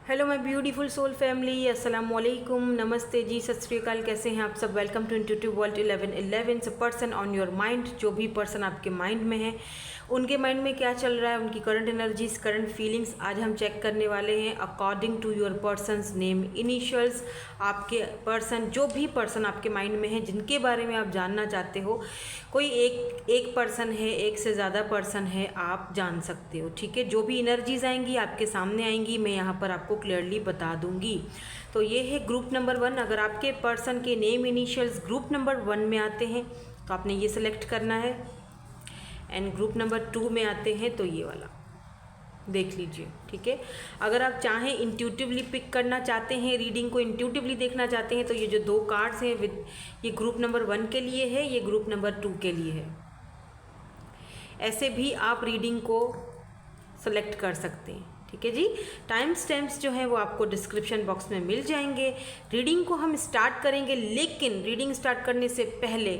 Hello my beautiful soul family, अस्सलाम वालेकुम, नमस्ते जी, सत श्री अकाल। कैसे हैं आप सब? Welcome to intuitive world 1111। So person on your mind, जो भी पर्सन आपके माइंड में है, उनके माइंड में क्या चल रहा है, उनकी करंट एनर्जीज, करंट फीलिंग्स आज हम चेक करने वाले हैं according to your persons name, initials. आपके पर्सन, जो भी पर्सन आपके माइंड में है, जिनके बारे में आप जानना चाहते हो, कोई एक पर्सन है, एक से ज़्यादा पर्सन है, आप जान सकते हो। ठीक है, जो भी एनर्जीज आएंगी आपके सामने आएंगी, मैं यहाँ पर आपको क्लियरली बता दूंगी। तो ये है ग्रुप नंबर 1। अगर आपके पर्सन के नेम इनिशियल्स ग्रुप नंबर 1 में आते हैं तो आपने ये सिलेक्ट करना है, एंड ग्रुप नंबर 2 में आते हैं तो ये वाला देख लीजिए। ठीक है, अगर आप चाहें इंट्यूटिवली पिक करना चाहते हैं, रीडिंग को इंट्यूटिवली देखना चाहते हैं, तो ये जो 2 कार्ड्स हैं ये ग्रुप नंबर 1 के लिए है, ये ग्रुप नंबर 2 के लिए है। ऐसे भी आप रीडिंग को सेलेक्ट कर सकते हैं। ठीक है जी, टाइम स्टैम्प्स जो हैं वो आपको डिस्क्रिप्शन बॉक्स में मिल जाएंगे। रीडिंग को हम स्टार्ट करेंगे, लेकिन रीडिंग स्टार्ट करने से पहले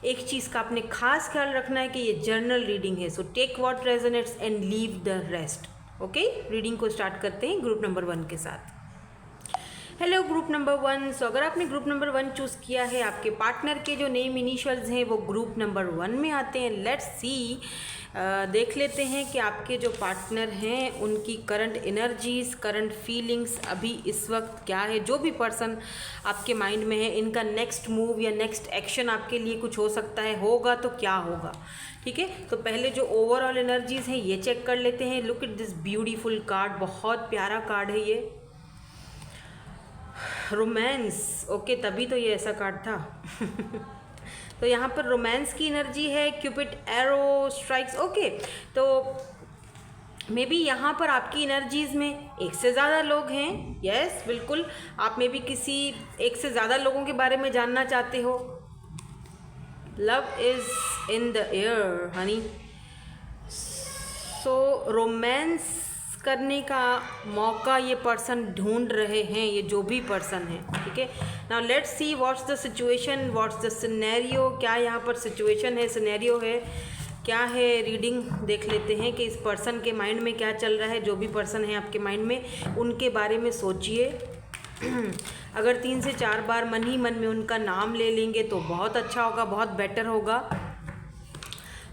एक चीज़ का आपने खास ख्याल रखना है कि ये जर्नल रीडिंग है, so take what resonates and leave the rest. Okay, reading को स्टार्ट करते हैं ग्रुप नंबर 1 के साथ। Hello group number 1। सो अगर आपने ग्रुप नंबर 1 चूज़ किया है, आपके पार्टनर के जो नेम इनिशियल्स हैं वो ग्रुप नंबर 1 में आते हैं। लेट्स सी, देख लेते हैं कि आपके जो पार्टनर हैं उनकी करंट एनर्जीज, करंट फीलिंग्स अभी इस वक्त क्या है। जो भी पर्सन आपके माइंड में है, इनका नेक्स्ट मूव या नेक्स्ट एक्शन आपके लिए कुछ हो सकता है, होगा तो क्या होगा। ठीक है, तो पहले जो ओवरऑल एनर्जीज हैं ये चेक कर लेते हैं। Look at this beautiful card, बहुत प्यारा कार्ड है ये, रोमांस। ओके, तभी तो ये ऐसा कार्ड था। तो यहाँ पर रोमांस की एनर्जी है, क्यूपिड एरो स्ट्राइक्स। ओके, तो मे बी यहाँ पर आपकी एनर्जीज में एक से ज़्यादा लोग हैं। यस, बिल्कुल, आप मे बी किसी एक से ज़्यादा लोगों के बारे में जानना चाहते हो। Love is in the air Honey. So romance करने का मौका ये पर्सन ढूंढ रहे हैं, ये जो भी पर्सन है। ठीक है, now let's see what's the situation, what's the scenario. क्या यहाँ पर सिचुएशन है, सिनेरियो है, क्या है। रीडिंग देख लेते हैं कि इस पर्सन के माइंड में क्या चल रहा है। जो भी पर्सन है आपके माइंड में, उनके बारे में सोचिए। अगर 3 से 4 बार मन ही मन में उनका नाम ले लेंगे तो बहुत अच्छा होगा, बहुत बेटर होगा।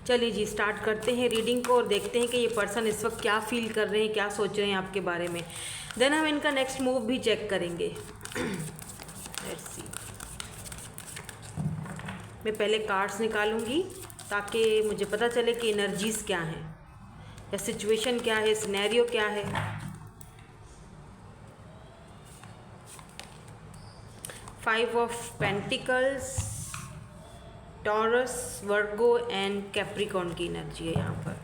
चलिए जी, स्टार्ट करते हैं रीडिंग को और देखते हैं कि ये पर्सन इस वक्त क्या फील कर रहे हैं, क्या सोच रहे हैं आपके बारे में। देन हम इनका नेक्स्ट मूव भी चेक करेंगे। लेट्स सी, मैं पहले कार्ड्स निकालूंगी ताकि मुझे पता चले कि एनर्जीज क्या हैं या सिचुएशन क्या है, सिनेरियो क्या है। Five of pentacles, taurus, Virgo and Capricorn की एनर्जी है यहाँ पर।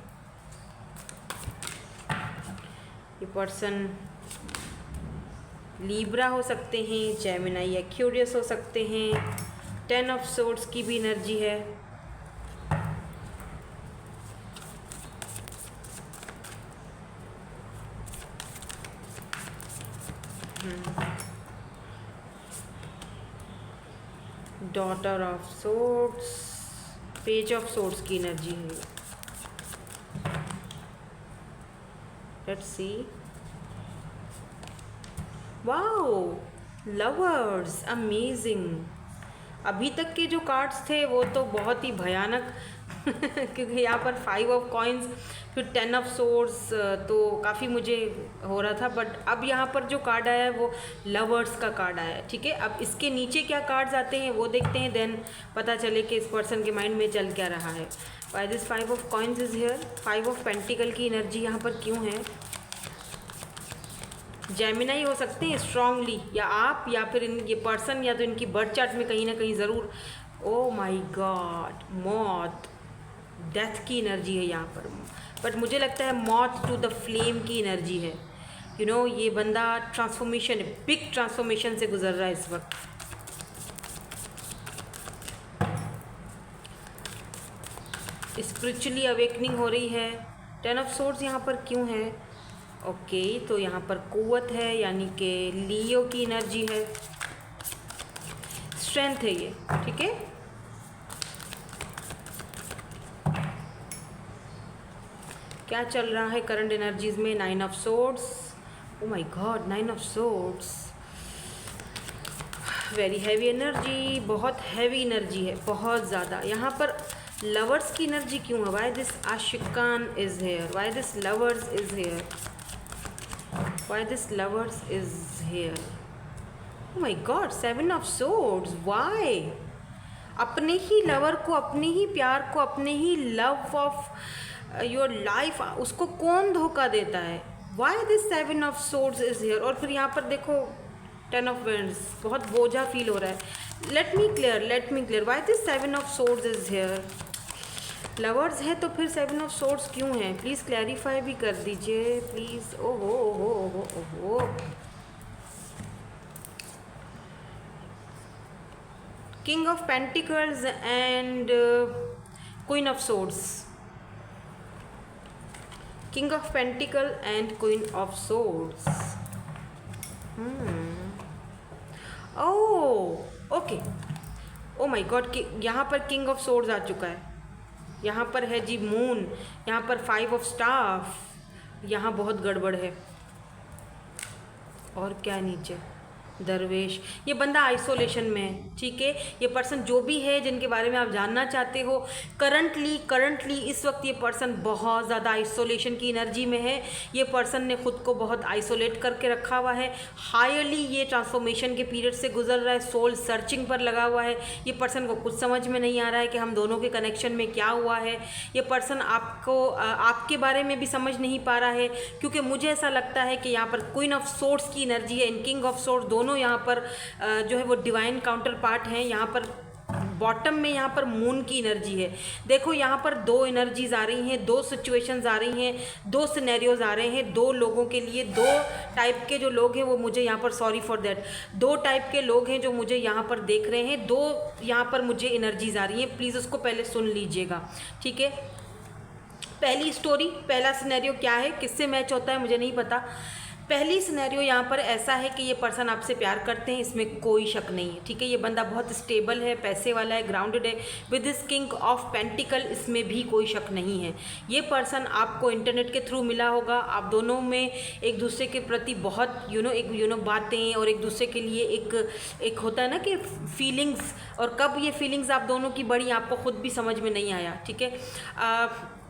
ये पर्सन लीब्रा हो सकते हैं, जेमिनी या एक्वेरियस हो सकते हैं। 10 ऑफ सोर्ड्स की भी एनर्जी है। Daughter of swords, page of swords की एनर्जी है। Let's C, wow, lovers, amazing. अभी तक के जो कार्ड्स थे वो तो बहुत ही भयानक क्योंकि यहाँ पर 5 ऑफ कॉइन्स, फिर 10 ऑफ सोर्ड्स, तो काफ़ी मुझे हो रहा था। बट अब यहाँ पर जो कार्ड आया है वो लवर्स का कार्ड आया है। ठीक है, अब इसके नीचे क्या कार्ड्स आते हैं वो देखते हैं, देन पता चले कि इस पर्सन के माइंड में चल क्या रहा है। Why this 5 of coins is here. 5 of pentacle की एनर्जी यहाँ पर क्यों है। जेमिनी हो सकते हैं स्ट्रांगली, या आप या फिर ये पर्सन, या तो इनकी बर्थ चार्ट में कहीं ना कहीं ज़रूर। ओ माय गॉड, मौत, डेथ की एनर्जी है यहाँ पर। बट मुझे लगता है मौत टू द फ्लेम की एनर्जी है। यू नो, ये बंदा ट्रांसफॉर्मेशन, बिग ट्रांसफॉर्मेशन से गुजर रहा है इस वक्त। स्पिरिचुअली अवेकनिंग हो रही है। 10 ऑफ सोर्ड्स यहाँ पर क्यों है। ओके, तो यहाँ पर कुव्वत है, यानी कि लियो की एनर्जी है, स्ट्रेंथ है ये। ठीक है, क्या चल रहा है करंट एनर्जीज में। 9 of swords, O my God, 9 of swords, very heavy energy, बहुत हैवी एनर्जी है, बहुत ज़्यादा। यहाँ पर लवर्स की एनर्जी क्यों है? वाई दिस आशिकान is here, why this lovers is here, why this lovers is here? Oh my God, 7 of swords, why? अपने ही लवर को, अपने ही प्यार को, अपने ही लव ऑफ योर लाइफ, उसको कौन धोखा देता है? Why this 7 of swords is here? और फिर यहाँ पर देखो 10 ऑफ वेंड्स, बहुत बोझा फील हो रहा है। Let me clear, Y this 7 of swords is hair? Lovers है तो फिर 7 ऑफ सोर्ड्स क्यों है? प्लीज़ क्लैरिफाई भी कर दीजिए प्लीज़। ओहो ओहो ओहो ओहो, king of pentacles and queen of swords, king of pentacle and queen of swords. Oh okay, O my God, यहाँ पर किंग ऑफ सोर्ड्स आ चुका है, यहाँ पर है जी मून, यहाँ पर 5 ऑफ स्टाफ, यहाँ बहुत गड़बड़ है। और क्या नीचे? दरवेश। ये बंदा आइसोलेशन में है, ठीक है। ये पर्सन जो भी है जिनके बारे में आप जानना चाहते हो, करंटली इस वक्त ये पर्सन बहुत ज़्यादा आइसोलेशन की एनर्जी में है। ये पर्सन ने खुद को बहुत आइसोलेट करके रखा हुआ है, हाईली ये ट्रांसफॉर्मेशन के पीरियड से गुजर रहा है, सोल सर्चिंग पर लगा हुआ है। ये पर्सन को कुछ समझ में नहीं आ रहा है कि हम दोनों के कनेक्शन में क्या हुआ है। ये पर्सन आपको आपके बारे में भी समझ नहीं पा रहा है, क्योंकि मुझे ऐसा लगता है कि यहाँ पर क्वीन ऑफ सोर्ड्स की एनर्जी है, इन किंग ऑफ सोर्ड्स दोनों यहाँ पर जो है वो डिवाइन काउंटर पार्ट हैं। यहाँ पर बॉटम में यहाँ पर मून की एनर्जी है। देखो यहाँ पर 2 एनर्जीज आ रही हैं, 2 सिचुएशंस आ रही हैं, 2 सिनेरियोज आ रहे हैं, 2 लोगों के लिए, 2 टाइप के जो लोग हैं वो मुझे यहाँ पर, सॉरी फॉर दैट, 2 टाइप के लोग हैं जो मुझे यहाँ पर देख रहे हैं, 2 यहाँ पर मुझे एनर्जीज आ रही हैं। प्लीज़ उसको पहले सुन लीजिएगा, ठीक है। पहली स्टोरी, पहला सिनेरियो क्या है, किससे मैच होता है मुझे नहीं पता। पहली सिनेरियो यहाँ पर ऐसा है कि ये पर्सन आपसे प्यार करते हैं, इसमें कोई शक नहीं है, ठीक है। ये बंदा बहुत स्टेबल है, पैसे वाला है, ग्राउंडेड है, with this king of pentacle, इसमें भी कोई शक नहीं है। ये पर्सन आपको इंटरनेट के थ्रू मिला होगा, आप दोनों में एक दूसरे के प्रति बहुत बातें, और एक दूसरे के लिए एक होता है ना कि फीलिंग्स, और कब ये फीलिंग्स आप दोनों की बढ़ी आपको खुद भी समझ में नहीं आया, ठीक है।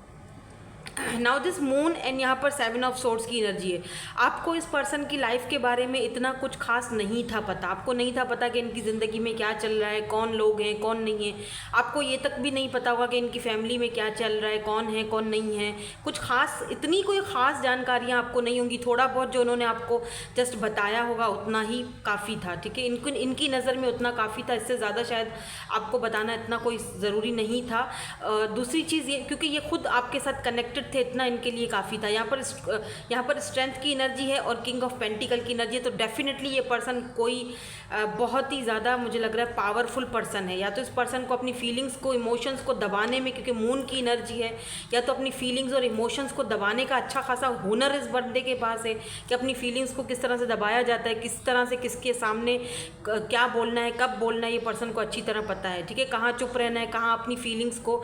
नाउ दिस मून एंड यहाँ पर 7 ऑफ सोर्ड्स की एनर्जी है। आपको इस पर्सन की लाइफ के बारे में इतना कुछ खास नहीं था पता, आपको नहीं था पता कि इनकी ज़िंदगी में क्या चल रहा है, कौन लोग हैं कौन नहीं है। आपको ये तक भी नहीं पता होगा कि इनकी फैमिली में क्या चल रहा है, कौन है कौन नहीं है। कुछ खास, इतनी कोई ख़ास जानकारियाँ आपको नहीं होंगी, थोड़ा बहुत जो उन्होंने आपको जस्ट बताया होगा उतना ही काफ़ी था, ठीक है। इनकी नज़र में उतना काफ़ी था, इससे ज़्यादा शायद आपको बताना इतना कोई ज़रूरी नहीं था। दूसरी चीज़ ये, क्योंकि ये खुद आपके साथ कनेक्टेड थे, इतना इनके लिए काफ़ी था। यहाँ पर स्ट्रेंथ की एनर्जी है और किंग ऑफ पेंटिकल की एनर्जी है, तो डेफिनेटली ये पर्सन कोई बहुत ही ज़्यादा मुझे लग रहा है पावरफुल पर्सन है। या तो इस पर्सन को अपनी फीलिंग्स को, इमोशंस को दबाने में, क्योंकि मून की एनर्जी है, या तो अपनी फीलिंग्स और इमोशंस को दबाने का अच्छा खासा हुनर इस बंदे के पास है कि अपनी फीलिंग्स को किस तरह से दबाया जाता है, किस तरह से किसके सामने क्या बोलना है, कब बोलना है, ये पर्सन को अच्छी तरह पता है, ठीक है। कहाँ चुप रहना है, कहाँ अपनी फीलिंग्स को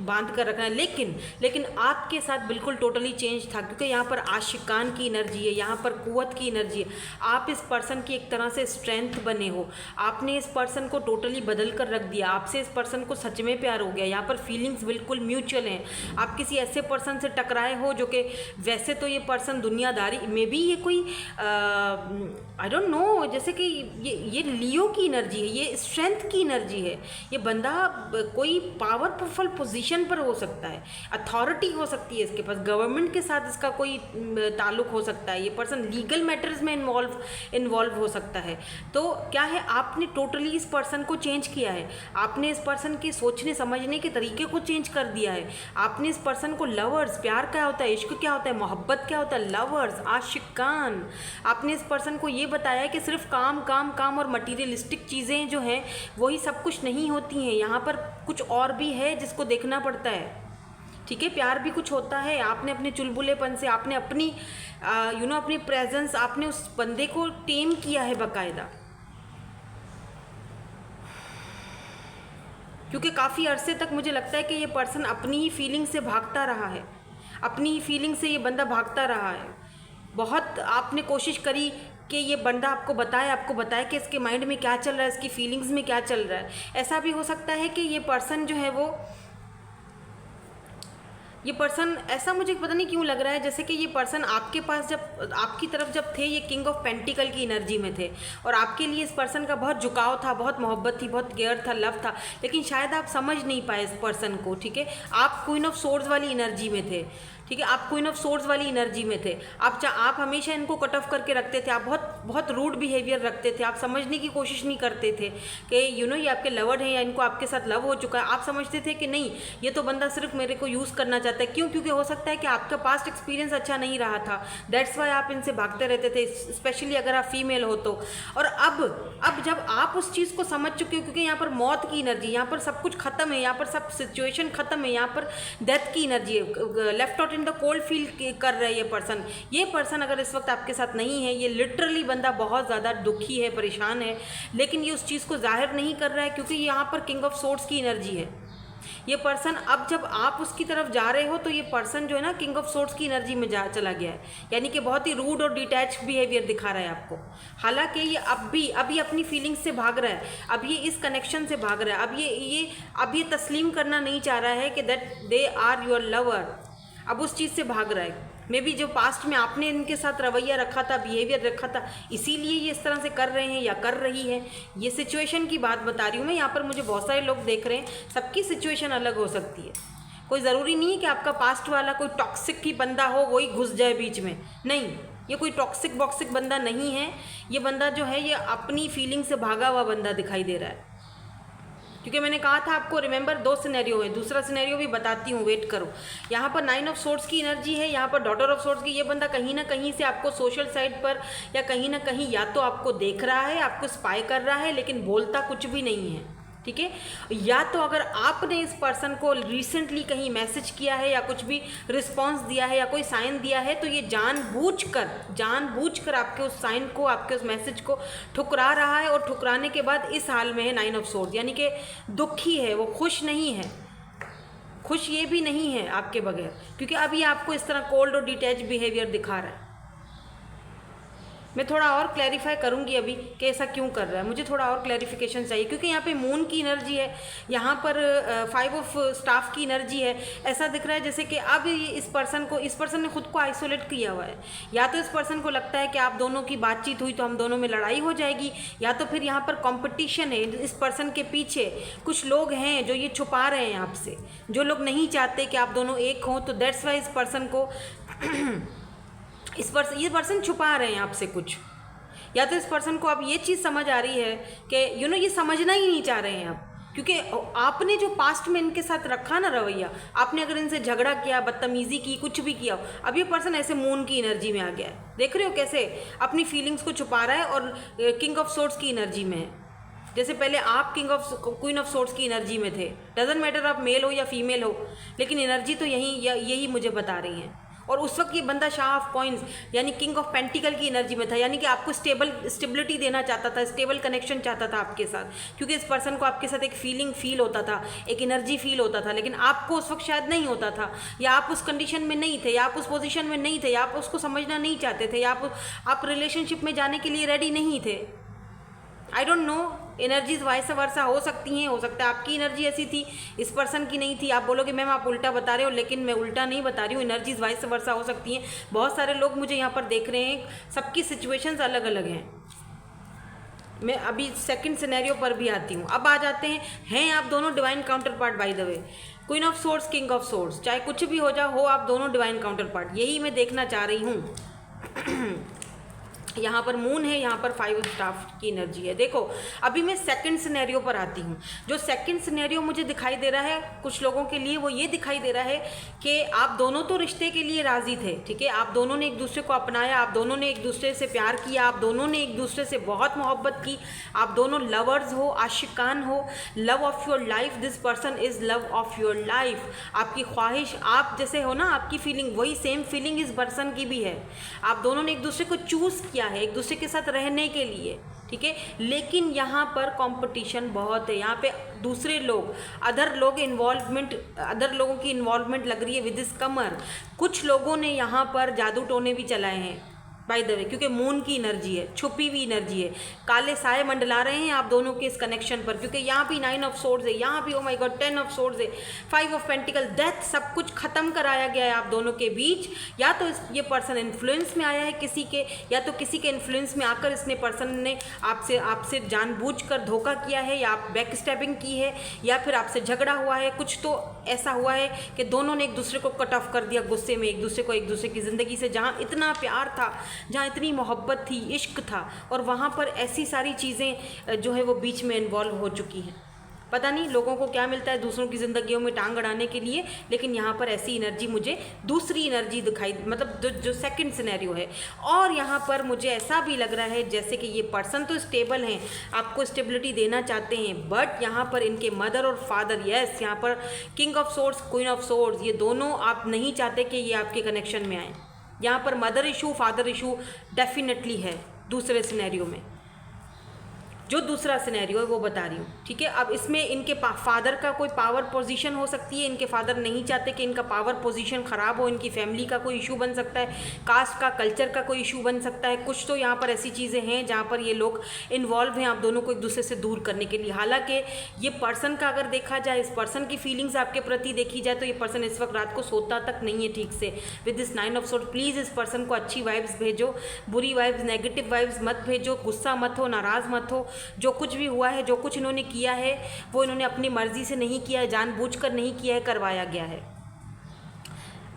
बांध कर रखना है। लेकिन आपके साथ बिल्कुल टोटली चेंज था, क्योंकि यहाँ पर आशिकान की एनर्जी है, यहाँ पर कुव्वत की एनर्जी है। आप इस पर्सन की एक तरह से स्ट्रेंथ बने हो, आपने इस पर्सन को टोटली बदल कर रख दिया, आपसे इस पर्सन को सच में प्यार हो गया। यहाँ पर फीलिंग्स बिल्कुल म्यूचुअल हैं। आप किसी ऐसे पर्सन से टकराए हो जो कि वैसे तो ये पर्सन दुनियादारी में भी, ये कोई आई डोंट नो, जैसे कि ये लियो की एनर्जी है, ये स्ट्रेंथ की एनर्जी है। ये बंदा कोई पावरफुल पोजीशन पर हो सकता है, अथॉरिटी हो सकती है इसके पास, गवर्नमेंट के साथ इसका कोई ताल्लुक हो सकता है, ये पर्सन लीगल मैटर्स में इन्वॉल्व हो सकता है। तो क्या है, आपने टोटली इस पर्सन को चेंज किया है, आपने इस पर्सन के सोचने समझने के तरीके को चेंज कर दिया है। आपने इस पर्सन को लवर्स, प्यार क्या होता है, इश्क क्या होता है, मोहब्बत क्या होता है, लवर्स, आशिकान, आपने इस पर्सन को ये बताया है कि सिर्फ काम काम काम और मटीरियलिस्टिक चीज़ें जो हैं वही सब कुछ नहीं होती हैं, यहाँ पर कुछ और भी है जिसको देखना पड़ता है, ठीक है। प्यार भी कुछ होता है। आपने अपने चुलबुलेपन से, आपने अपनी अपनी प्रेजेंस, आपने उस बंदे को टेम किया है बाकायदा, क्योंकि काफ़ी अरसे तक मुझे लगता है कि ये पर्सन अपनी ही फीलिंग से भागता रहा है, अपनी ही फीलिंग से ये बंदा भागता रहा है। बहुत आपने कोशिश करी कि ये बंदा आपको बताए कि इसके माइंड में क्या चल रहा है, इसकी फीलिंग्स में क्या चल रहा है। ऐसा भी हो सकता है कि ये पर्सन जो है ये पर्सन ऐसा मुझे पता नहीं क्यों लग रहा है जैसे कि ये पर्सन आपके पास जब आपकी तरफ जब थे, ये किंग ऑफ पेंटिकल की एनर्जी में थे और आपके लिए इस पर्सन का बहुत झुकाव था, बहुत मोहब्बत थी, बहुत केयर था, लव था, लेकिन शायद आप समझ नहीं पाए इस पर्सन को। ठीक है, आप क्वीन ऑफ सोर्ड्स वाली एनर्जी में थे। ठीक है, आप क्वीन ऑफ सोर्ड्स वाली एनर्जी में थे। आप हमेशा इनको कट ऑफ करके रखते थे, आप बहुत रूड बिहेवियर रखते थे, आप समझने की कोशिश नहीं करते थे कि ये आपके लवर्ड हैं या इनको आपके साथ लव हो चुका है। आप समझते थे कि नहीं, ये तो बंदा सिर्फ मेरे को यूज़ करना चाहता है। क्यों? क्योंकि हो सकता है कि आपका पास्ट एक्सपीरियंस अच्छा नहीं रहा था, दैट्स वाई आप इनसे भागते रहते थे, स्पेशली अगर आप फीमेल हो तो। और अब जब आप उस चीज़ को समझ चुके हो, क्योंकि यहाँ पर मौत की एनर्जी, यहाँ पर सब कुछ खत्म है, यहाँ पर सब सिचुएशन खत्म है, यहाँ पर डेथ की एनर्जी है, left out in the cold feel कर रहा है ये पर्सन अगर इस वक्त आपके साथ नहीं है, ये लिटरली बंदा बहुत ज़्यादा दुखी है, परेशान है, लेकिन ये उस चीज़ को जाहिर नहीं कर रहा है क्योंकि यहाँ पर किंग ऑफ सोर्ड्स की एनर्जी है। ये पर्सन अब जब आप उसकी तरफ जा रहे हो तो ये पर्सन जो है ना किंग ऑफ सोर्ड्स की एनर्जी में चला गया है, यानी कि बहुत ही रूड और डिटैच बिहेवियर दिखा रहा है आपको। हालांकि ये अभी अपनी फीलिंग्स से भाग रहा है, अब ये इस कनेक्शन से भाग रहा है, अब ये तस्लीम करना नहीं चाह रहा है कि that they are your lover. अब उस चीज़ से भाग रहा है। मे बी जो पास्ट में आपने इनके साथ रवैया रखा था, बिहेवियर रखा था, इसीलिए ये इस तरह से कर रहे हैं या कर रही है। ये सिचुएशन की बात बता रही हूँ मैं। यहाँ पर मुझे बहुत सारे लोग देख रहे हैं, सबकी सिचुएशन अलग हो सकती है। कोई ज़रूरी नहीं है कि आपका पास्ट वाला कोई टॉक्सिक ही बंदा हो, वही घुस जाए बीच में। नहीं, ये कोई टॉक्सिक बॉक्सिक बंदा नहीं है। ये बंदा जो है ये अपनी फीलिंग से भागा हुआ बंदा दिखाई दे रहा है। क्योंकि मैंने कहा था आपको, रिमेंबर 2 सिनेरियो है, दूसरा सिनेरियो भी बताती हूँ, वेट करो। यहाँ पर 9 ऑफ सोर्ड्स की एनर्जी है, यहाँ पर डॉटर ऑफ सोर्ड्स की। ये बंदा कहीं ना कहीं से आपको सोशल साइड पर या कहीं ना कहीं या तो आपको देख रहा है, आपको स्पाई कर रहा है, लेकिन बोलता कुछ भी नहीं है। ठीक है, या तो अगर आपने इस पर्सन को रिसेंटली कहीं मैसेज किया है या कुछ भी रिस्पांस दिया है या कोई साइन दिया है, तो ये जानबूझकर आपके उस साइन को, आपके उस मैसेज को ठुकरा रहा है। और ठुकराने के बाद इस हाल में है 9 ऑफ सोर्ड्स, यानी कि दुखी है, वो खुश नहीं है। खुश ये भी नहीं है आपके बगैर, क्योंकि अभी आपको इस तरह कोल्ड और डिटैच बिहेवियर दिखा रहा है। मैं थोड़ा और क्लैरिफाई करूंगी अभी कि ऐसा क्यों कर रहा है, मुझे थोड़ा और क्लैरिफिकेशन चाहिए, क्योंकि यहाँ पे मून की एनर्जी है, यहाँ पर 5 ऑफ स्टाफ की एनर्जी है। ऐसा दिख रहा है जैसे कि अब इस पर्सन ने खुद को आइसोलेट किया हुआ है। या तो इस पर्सन को लगता है कि आप दोनों की बातचीत हुई तो हम दोनों में लड़ाई हो जाएगी, या तो फिर यहाँ पर कॉम्पिटिशन है। इस पर्सन के पीछे कुछ लोग हैं जो ये छुपा रहे हैं आपसे, जो लोग नहीं चाहते कि आप दोनों एक हों। तो दैट्स वाई इस पर्सन को ये पर्सन छुपा रहे हैं आपसे कुछ। या तो इस पर्सन को अब ये चीज़ समझ आ रही है कि ये समझना ही नहीं चाह रहे हैं आप, क्योंकि आपने जो पास्ट में इनके साथ रखा ना रवैया, आपने अगर इनसे झगड़ा किया, बदतमीज़ी की, कुछ भी किया, अब ये पर्सन ऐसे मून की एनर्जी में आ गया है। देख रहे हो कैसे अपनी फीलिंग्स को छुपा रहा है और किंग ऑफ सोर्ड्स की एनर्जी में है। जैसे पहले आप क्वीन ऑफ सोर्ड्स की एनर्जी में थे, डजंट मैटर आप मेल हो या फीमेल हो, लेकिन एनर्जी तो यही मुझे बता रही हैं। और उस वक्त ये बंदा शाह ऑफ कॉइन्स यानी किंग ऑफ पेंटिकल की एनर्जी में था, यानी कि आपको स्टेबिलिटी देना चाहता था, स्टेबल कनेक्शन चाहता था आपके साथ, क्योंकि इस पर्सन को आपके साथ एक फील होता था, एक एनर्जी फील होता था, लेकिन आपको उस वक्त शायद नहीं होता था, या आप उस कंडीशन में नहीं थे, या आप उस पोजीशन में नहीं थे, या आप उसको समझना नहीं चाहते थे, या आप रिलेशनशिप में जाने के लिए रेडी नहीं थे। I don't know, energies vice versa हो सकती हैं। हो सकता है आपकी एनर्जी ऐसी थी, इस पर्सन की नहीं थी। आप बोलोगे मैम आप उल्टा बता रहे हो, लेकिन मैं उल्टा नहीं बता रही हूँ, एनर्जीज वाइस वर्सा हो सकती हैं। बहुत सारे लोग मुझे यहाँ पर देख रहे हैं, सबकी सिचुएशंस अलग अलग हैं। मैं अभी सेकंड सिनेरियो पर भी आती हूँ। अब आ जाते हैं आप दोनों divine counter part. By the way, queen of swords, king of swords, चाहे कुछ भी हो आप दोनों डिवाइन काउंटर पार्ट, यही मैं देखना चाह रही हूँ। यहाँ पर मून है, यहाँ पर 5 ऑफ स्टाफ की एनर्जी है। देखो अभी मैं सेकंड सिनेरियो पर आती हूँ। जो सेकंड सिनेरियो मुझे दिखाई दे रहा है कुछ लोगों के लिए, वो ये दिखाई दे रहा है कि आप दोनों तो रिश्ते के लिए राज़ी थे। ठीक है, आप दोनों ने एक दूसरे को अपनाया, आप दोनों ने एक दूसरे से प्यार किया, आप दोनों ने एक दूसरे से बहुत मोहब्बत की, आप दोनों लवर्स हो, आशिकान हो, love of your life, this person is love of your life. आपकी ख्वाहिश, आप जैसे हो ना, आपकी फीलिंग वही सेम फीलिंग इस पर्सन की भी है। आप दोनों ने एक दूसरे को चूज़ किया है एक दूसरे के साथ रहने के लिए। ठीक है, लेकिन यहाँ पर कंपटीशन बहुत है। यहाँ पे दूसरे लोग, अदर लोगों की इन्वॉल्वमेंट लग रही है विद दिस कमर। कुछ लोगों ने यहाँ पर जादू टोने भी चलाए हैं। बाय द वे, क्योंकि मून की एनर्जी है, छुपी हुई एनर्जी है, काले साए मंडला रहे हैं आप दोनों के इस कनेक्शन पर, क्योंकि यहाँ भी 9 ऑफ सोर्ड्स है, यहाँ भी ओ माय गॉड 10 ऑफ सोर्ड्स है, 5 ऑफ पेंटिकल, डेथ, सब कुछ खत्म कराया गया है आप दोनों के बीच। या तो ये पर्सन इन्फ्लुएंस में आया है किसी के, या तो किसी के इन्फ्लुएंस में आकर इसने पर्सन ने आपसे जानबूझकर धोखा किया है, या आप बैक स्टैबिंग की है, या फिर आपसे झगड़ा हुआ है, कुछ तो ऐसा हुआ है कि दोनों ने एक दूसरे को कट ऑफ कर दिया गुस्से में, एक दूसरे की ज़िंदगी से, जहाँ इतना प्यार था, जहाँ इतनी मोहब्बत थी, इश्क था, और वहाँ पर ऐसी सारी चीज़ें जो है वो बीच में इन्वॉल्व हो चुकी हैं। पता नहीं लोगों को क्या मिलता है दूसरों की ज़िंदगियों में टांग अड़ाने के लिए, लेकिन यहाँ पर ऐसी एनर्जी, मुझे दूसरी एनर्जी दिखाई, मतलब जो सेकंड सिनेरियो है। और यहाँ पर मुझे ऐसा भी लग रहा है जैसे कि ये पर्सन तो स्टेबल हैं, आपको स्टेबिलिटी देना चाहते हैं, बट यहाँ पर इनके मदर और फादर, यस, यहाँ पर king of swords, queen of swords, ये दोनों आप नहीं चाहते कि ये आपके कनेक्शन में आए। यहाँ पर mother issue, father issue definitely है दूसरे सिनेरियो में। जो दूसरा सिनेरियो है वो बता रही हूँ, ठीक है। अब इसमें इनके फादर का कोई पावर पोजीशन हो सकती है, इनके फादर नहीं चाहते कि इनका पावर पोजीशन ख़राब हो, इनकी फैमिली का कोई इशू बन सकता है, कास्ट का, कल्चर का कोई इशू बन सकता है। कुछ तो यहाँ पर ऐसी चीज़ें हैं जहाँ पर ये लोग इन्वॉल्व हैं आप दोनों को एक दूसरे से दूर करने के लिए। हालांकि ये पर्सन का अगर देखा जाए, इस पर्सन की फीलिंग्स आपके प्रति देखी जाए, तो ये पर्सन इस वक्त रात को सोता तक नहीं है ठीक से with this 9 of swords. Please इस पर्सन को अच्छी वाइब्स भेजो, बुरी वाइब्स, नेगेटिव वाइब्स मत भेजो, गुस्सा मत हो, नाराज़ मत हो। जो कुछ भी हुआ है, जो कुछ इन्होंने किया है, वो इन्होंने अपनी मर्जी से नहीं किया है, जानबूझकर नहीं किया है, करवाया गया है।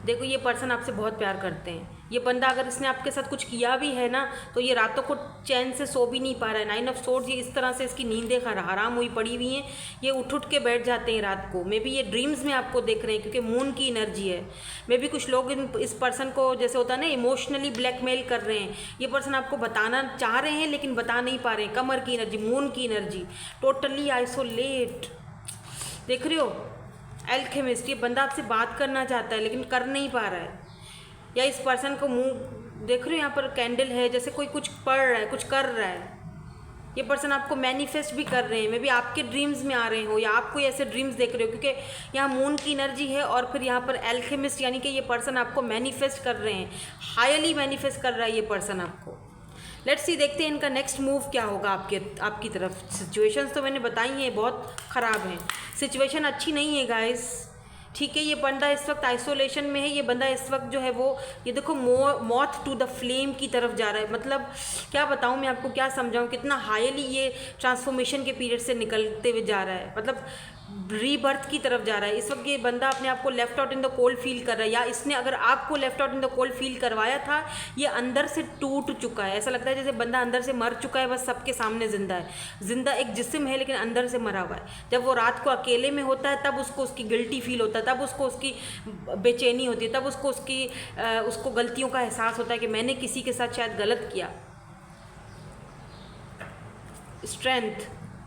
देखो ये पर्सन आपसे बहुत प्यार करते हैं। ये बंदा अगर इसने आपके साथ कुछ किया भी है ना, तो ये रातों को चैन से सो भी नहीं पा रहा है। 9 ऑफ सोर्ड्स, ये इस तरह से इसकी नींदें हराम हुई पड़ी हुई हैं, ये उठ के बैठ जाते हैं रात को। मे बी ये ड्रीम्स में आपको देख रहे हैं, क्योंकि मून की एनर्जी है। मे बी कुछ लोग इस पर्सन को, जैसे होता है ना, इमोशनली ब्लैकमेल कर रहे हैं। ये पर्सन आपको बताना चाह रहे हैं लेकिन बता नहीं पा रहे हैं। कमर की एनर्जी, मून की एनर्जी, टोटली आइसोलेट, देख रहे हो, एल्केमिस्ट। ये बंदा आपसे बात करना चाहता है लेकिन कर नहीं पा रहा है। या इस पर्सन को मुंह देख रहे हो, यहाँ पर कैंडल है, जैसे कोई कुछ पढ़ रहा है, कुछ कर रहा है। ये पर्सन आपको मैनिफेस्ट भी कर रहे हैं, मे बी आपके ड्रीम्स में आ रहे हो, या आप कोई ऐसे ड्रीम्स देख रहे हो, क्योंकि यहाँ मून की एनर्जी है और फिर यहाँ पर एल्केमिस्ट, यानी कि ये पर्सन आपको मैनिफेस्ट कर रहे हैं, हाईली मैनिफेस्ट कर रहा है ये पर्सन आपको। लेट्स सी, देखते हैं इनका नेक्स्ट मूव क्या होगा आपकी तरफ। सिचुएशंस तो मैंने बताई हैं बहुत ख़राब हैं, सिचुएशन अच्छी नहीं है गाइस, ठीक है। ये बंदा इस वक्त आइसोलेशन में है। ये बंदा इस वक्त जो है वो, ये देखो, मौत टू द फ्लेम की तरफ जा रहा है। मतलब क्या बताऊँ मैं आपको, क्या समझाऊँ, कितना हाईली ये ट्रांसफॉर्मेशन के पीरियड से निकलते हुए जा रहा है, मतलब रीबर्थ की तरफ जा रहा है। इस वक्त ये बंदा अपने आप को left out in the cold feel कर रहा है, या इसने अगर आपको left out in the cold feel करवाया था, ये अंदर से टूट चुका है। ऐसा लगता है जैसे बंदा अंदर से मर चुका है, बस सबके सामने जिंदा है। जिंदा एक जिस्म है लेकिन अंदर से मरा हुआ है। जब वो रात को अकेले में होता है तब उसको उसकी गिल्टी फील होता है, तब उसको उसकी बेचैनी होती है, तब उसको उसको गलतियों का एहसास होता है कि मैंने किसी के साथ शायद गलत किया। स्ट्रेंथ,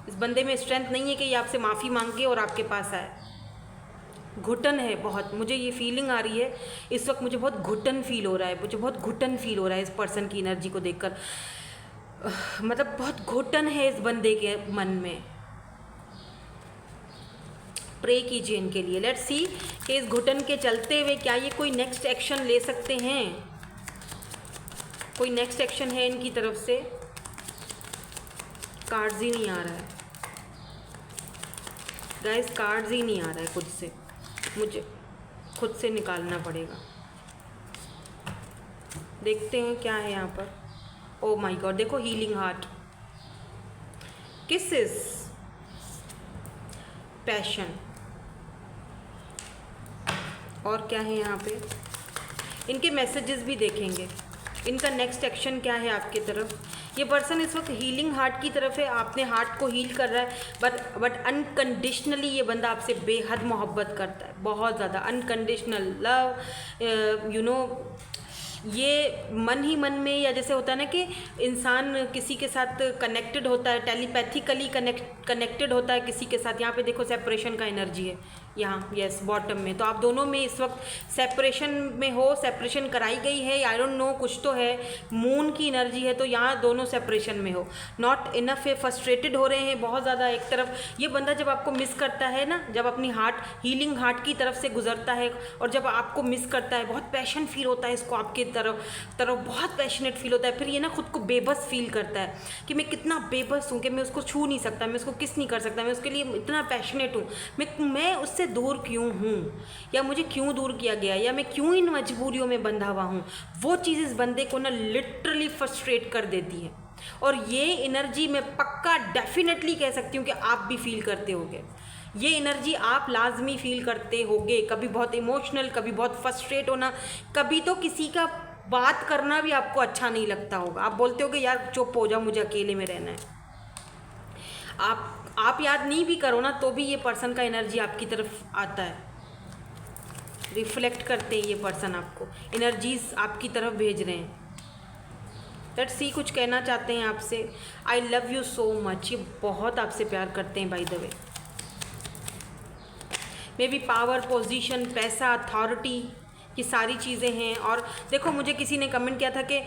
इस बंदे में स्ट्रेंथ नहीं है कि ये आपसे माफ़ी मांग के और आपके पास आए। घुटन है बहुत, मुझे ये फीलिंग आ रही है इस वक्त, मुझे बहुत घुटन फील हो रहा है, मुझे बहुत घुटन फील हो रहा है इस पर्सन की एनर्जी को देखकर। मतलब बहुत घुटन है इस बंदे के मन में। प्रे कीजिए इनके लिए। लेट्स सी कि इस घुटन के चलते हुए क्या ये कोई नेक्स्ट एक्शन ले सकते हैं, कोई नेक्स्ट एक्शन है इनकी तरफ से। कार्ड्स ही नहीं आ रहा है गाइस, कार्ड्स ही नहीं आ रहा है खुद से, मुझे खुद से निकालना पड़ेगा। देखते हैं क्या है यहाँ पर। ओ माय गॉड, देखो, हीलिंग हार्ट, किसेस, पैशन, और क्या है यहाँ पे। इनके मैसेजेस भी देखेंगे, इनका नेक्स्ट एक्शन क्या है आपकी तरफ। ये पर्सन इस वक्त हीलिंग हार्ट की तरफ है, आपने हार्ट को हील कर रहा है, बट अनकंडीशनली ये बंदा आपसे बेहद मोहब्बत करता है, बहुत ज़्यादा अनकंडीशनल लव, यू नो। ये मन ही मन में, या जैसे होता है ना कि इंसान किसी के साथ कनेक्टेड होता है, टेलीपैथिकली कनेक्टेड होता है किसी के साथ। यहाँ पे देखो सेपरेशन का एनर्जी है, यहाँ यस बॉटम में। तो आप दोनों में इस वक्त सेपरेशन में हो, सेपरेशन कराई गई है, आई डोंट नो कुछ तो है, मून की एनर्जी है, तो यहाँ दोनों सेपरेशन में हो, नॉट इनफ है, फ्रस्ट्रेटेड हो रहे हैं बहुत ज़्यादा। एक तरफ ये बंदा जब आपको मिस करता है ना, जब अपनी हार्ट हीलिंग हार्ट की तरफ से गुजरता है और जब आपको मिस करता है, बहुत पैशन फील होता है इसको आपके तरफ बहुत पैशनेट फील होता है, फिर ये ना खुद को बेबस फील करता है कि मैं कितना बेबस हूँ कि मैं उसको छू नहीं सकता, मैं उसको किस नहीं कर सकता, मैं उसके लिए इतना पैशनेट हूँ, मैं उससे दूर क्यों हूँ, या मुझे क्यों दूर किया गया, या मैं क्यों इन मजबूरियों में बंधा हुआ हूँ। वो चीज़ इस बंदे को ना लिटरली फ्रस्ट्रेट कर देती है। और ये एनर्जी मैं पक्का डेफिनेटली कह सकती हूँ कि आप भी फील करते होगे, ये एनर्जी आप लाजमी फील करते होगे। कभी बहुत इमोशनल, कभी बहुत फ्रस्ट्रेट होना, कभी तो किसी का बात करना भी आपको अच्छा नहीं लगता होगा, आप बोलते होगे यार चुप हो जाओ, मुझे अकेले में रहना है। आप याद नहीं भी करो ना तो भी ये पर्सन का एनर्जी आपकी तरफ आता है, रिफ्लेक्ट करते हैं ये पर्सन, आपको एनर्जीज आपकी तरफ भेज रहे हैं। लेट्स सी कुछ कहना चाहते हैं आपसे। आई लव यू सो मच, ये बहुत आपसे प्यार करते हैं by the way. May be power, position, पैसा, अथॉरिटी, ये सारी चीज़ें हैं। और देखो मुझे किसी ने कमेंट किया था कि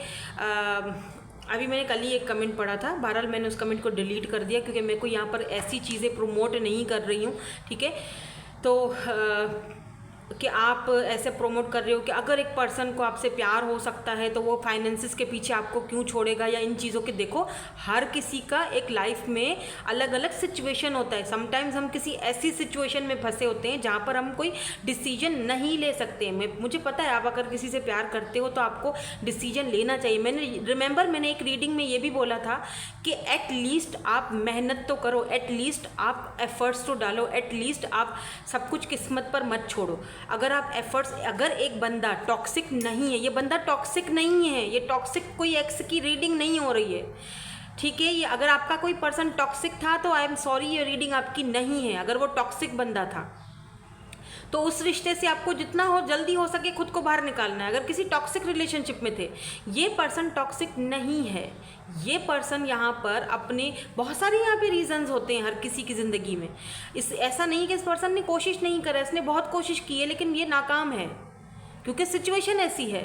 अभी मैंने कल ही एक कमेंट पढ़ा था, बहरहाल मैंने उस कमेंट को डिलीट कर दिया क्योंकि मेरे को यहाँ पर ऐसी चीज़ें प्रमोट नहीं कर रही हूँ, ठीक है। तो कि आप ऐसे प्रमोट कर रहे हो कि अगर एक पर्सन को आपसे प्यार हो सकता है तो वो फाइनेंसिस के पीछे आपको क्यों छोड़ेगा, या इन चीज़ों के। देखो हर किसी का एक लाइफ में अलग अलग सिचुएशन होता है। समटाइम्स हम किसी ऐसी सिचुएशन में फंसे होते हैं जहाँ पर हम कोई डिसीजन नहीं ले सकते। मुझे पता है आप अगर किसी से प्यार करते हो तो आपको डिसीजन लेना चाहिए। मैंने एक रीडिंग में ये भी बोला था कि एटलीस्ट आप मेहनत तो करो, एटलीस्ट आप एफर्ट्स तो डालो, एटलीस्ट आप सब कुछ किस्मत पर मत छोड़ो। अगर आप एफर्ट्स, अगर एक बंदा टॉक्सिक नहीं है, ये बंदा टॉक्सिक नहीं है, ये टॉक्सिक कोई एक्स की रीडिंग नहीं हो रही है, ठीक है। ये अगर आपका कोई पर्सन टॉक्सिक था तो आई एम सॉरी, ये रीडिंग आपकी नहीं है। अगर वो टॉक्सिक बंदा था तो उस रिश्ते से आपको जितना हो जल्दी हो सके खुद को बाहर निकालना है। अगर किसी टॉक्सिक रिलेशनशिप में थे, ये पर्सन टॉक्सिक नहीं है। ये पर्सन यहाँ पर अपने बहुत सारे यहाँ पे रीजंस होते हैं हर किसी की ज़िंदगी में। ऐसा नहीं कि इस पर्सन ने कोशिश नहीं करा, इसने बहुत कोशिश की है लेकिन ये नाकाम है क्योंकि सिचुएशन ऐसी है।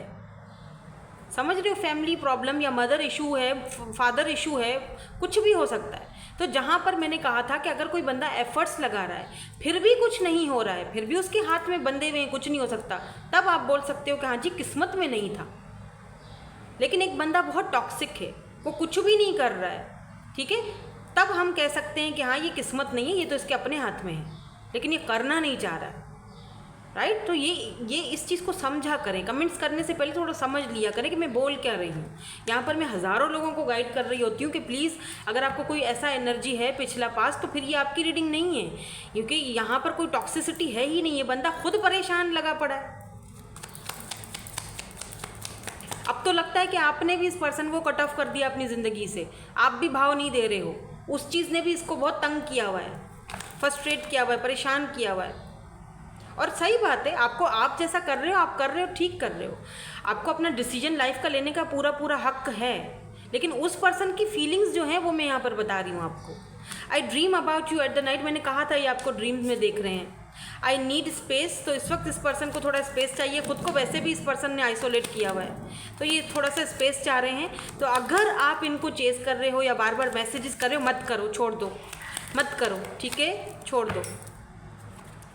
समझ रहे हो, फैमिली प्रॉब्लम या मदर इशू है, फादर इशू है, कुछ भी हो सकता है। तो जहाँ पर मैंने कहा था कि अगर कोई बंदा एफर्ट्स लगा रहा है फिर भी कुछ नहीं हो रहा है, फिर भी उसके हाथ में बंधे हुए हैं, कुछ नहीं हो सकता, तब आप बोल सकते हो कि हाँ जी किस्मत में नहीं था। लेकिन एक बंदा बहुत टॉक्सिक है, वो कुछ भी नहीं कर रहा है, ठीक है, तब हम कह सकते हैं कि हाँ ये किस्मत नहीं है, ये तो इसके अपने हाथ में है, लेकिन ये करना नहीं चाह रहा है, राइट। तो ये इस चीज़ को समझा करें। कमेंट्स करने से पहले थोड़ा समझ लिया करें कि मैं बोल क्या रही हूँ। यहाँ पर मैं हज़ारों लोगों को गाइड कर रही होती हूँ कि प्लीज़ अगर आपको कोई ऐसा एनर्जी है पिछला पास तो फिर ये आपकी रीडिंग नहीं है, क्योंकि यहाँ पर कोई टॉक्सिसिटी है ही नहीं। ये बंदा खुद परेशान लगा पड़ा है। अब तो लगता है कि आपने भी इस पर्सन को कट ऑफ कर दिया अपनी ज़िंदगी से, आप भी भाव नहीं दे रहे हो। उस चीज़ ने भी इसको बहुत तंग किया हुआ है, फ्रस्ट्रेट किया हुआ है, परेशान किया हुआ है। और सही बात है, आपको आप जैसा कर रहे हो आप कर रहे हो, ठीक कर रहे हो। आपको अपना डिसीजन लाइफ का लेने का पूरा हक है, लेकिन उस पर्सन की फीलिंग्स जो हैं वो मैं यहाँ पर बता रही हूँ आपको। आई dream about you at the night, मैंने कहा था ये आपको ड्रीम्स में देख रहे हैं। आई नीड स्पेस, तो इस वक्त इस पर्सन को थोड़ा स्पेस चाहिए। खुद को वैसे भी इस पर्सन ने आइसोलेट किया हुआ है, तो ये थोड़ा सा स्पेस चाह रहे हैं। तो अगर आप इनको चेस कर रहे हो या बार बार मैसेजेस कर रहे हो, मत करो, छोड़ दो, मत करो, ठीक है, छोड़ दो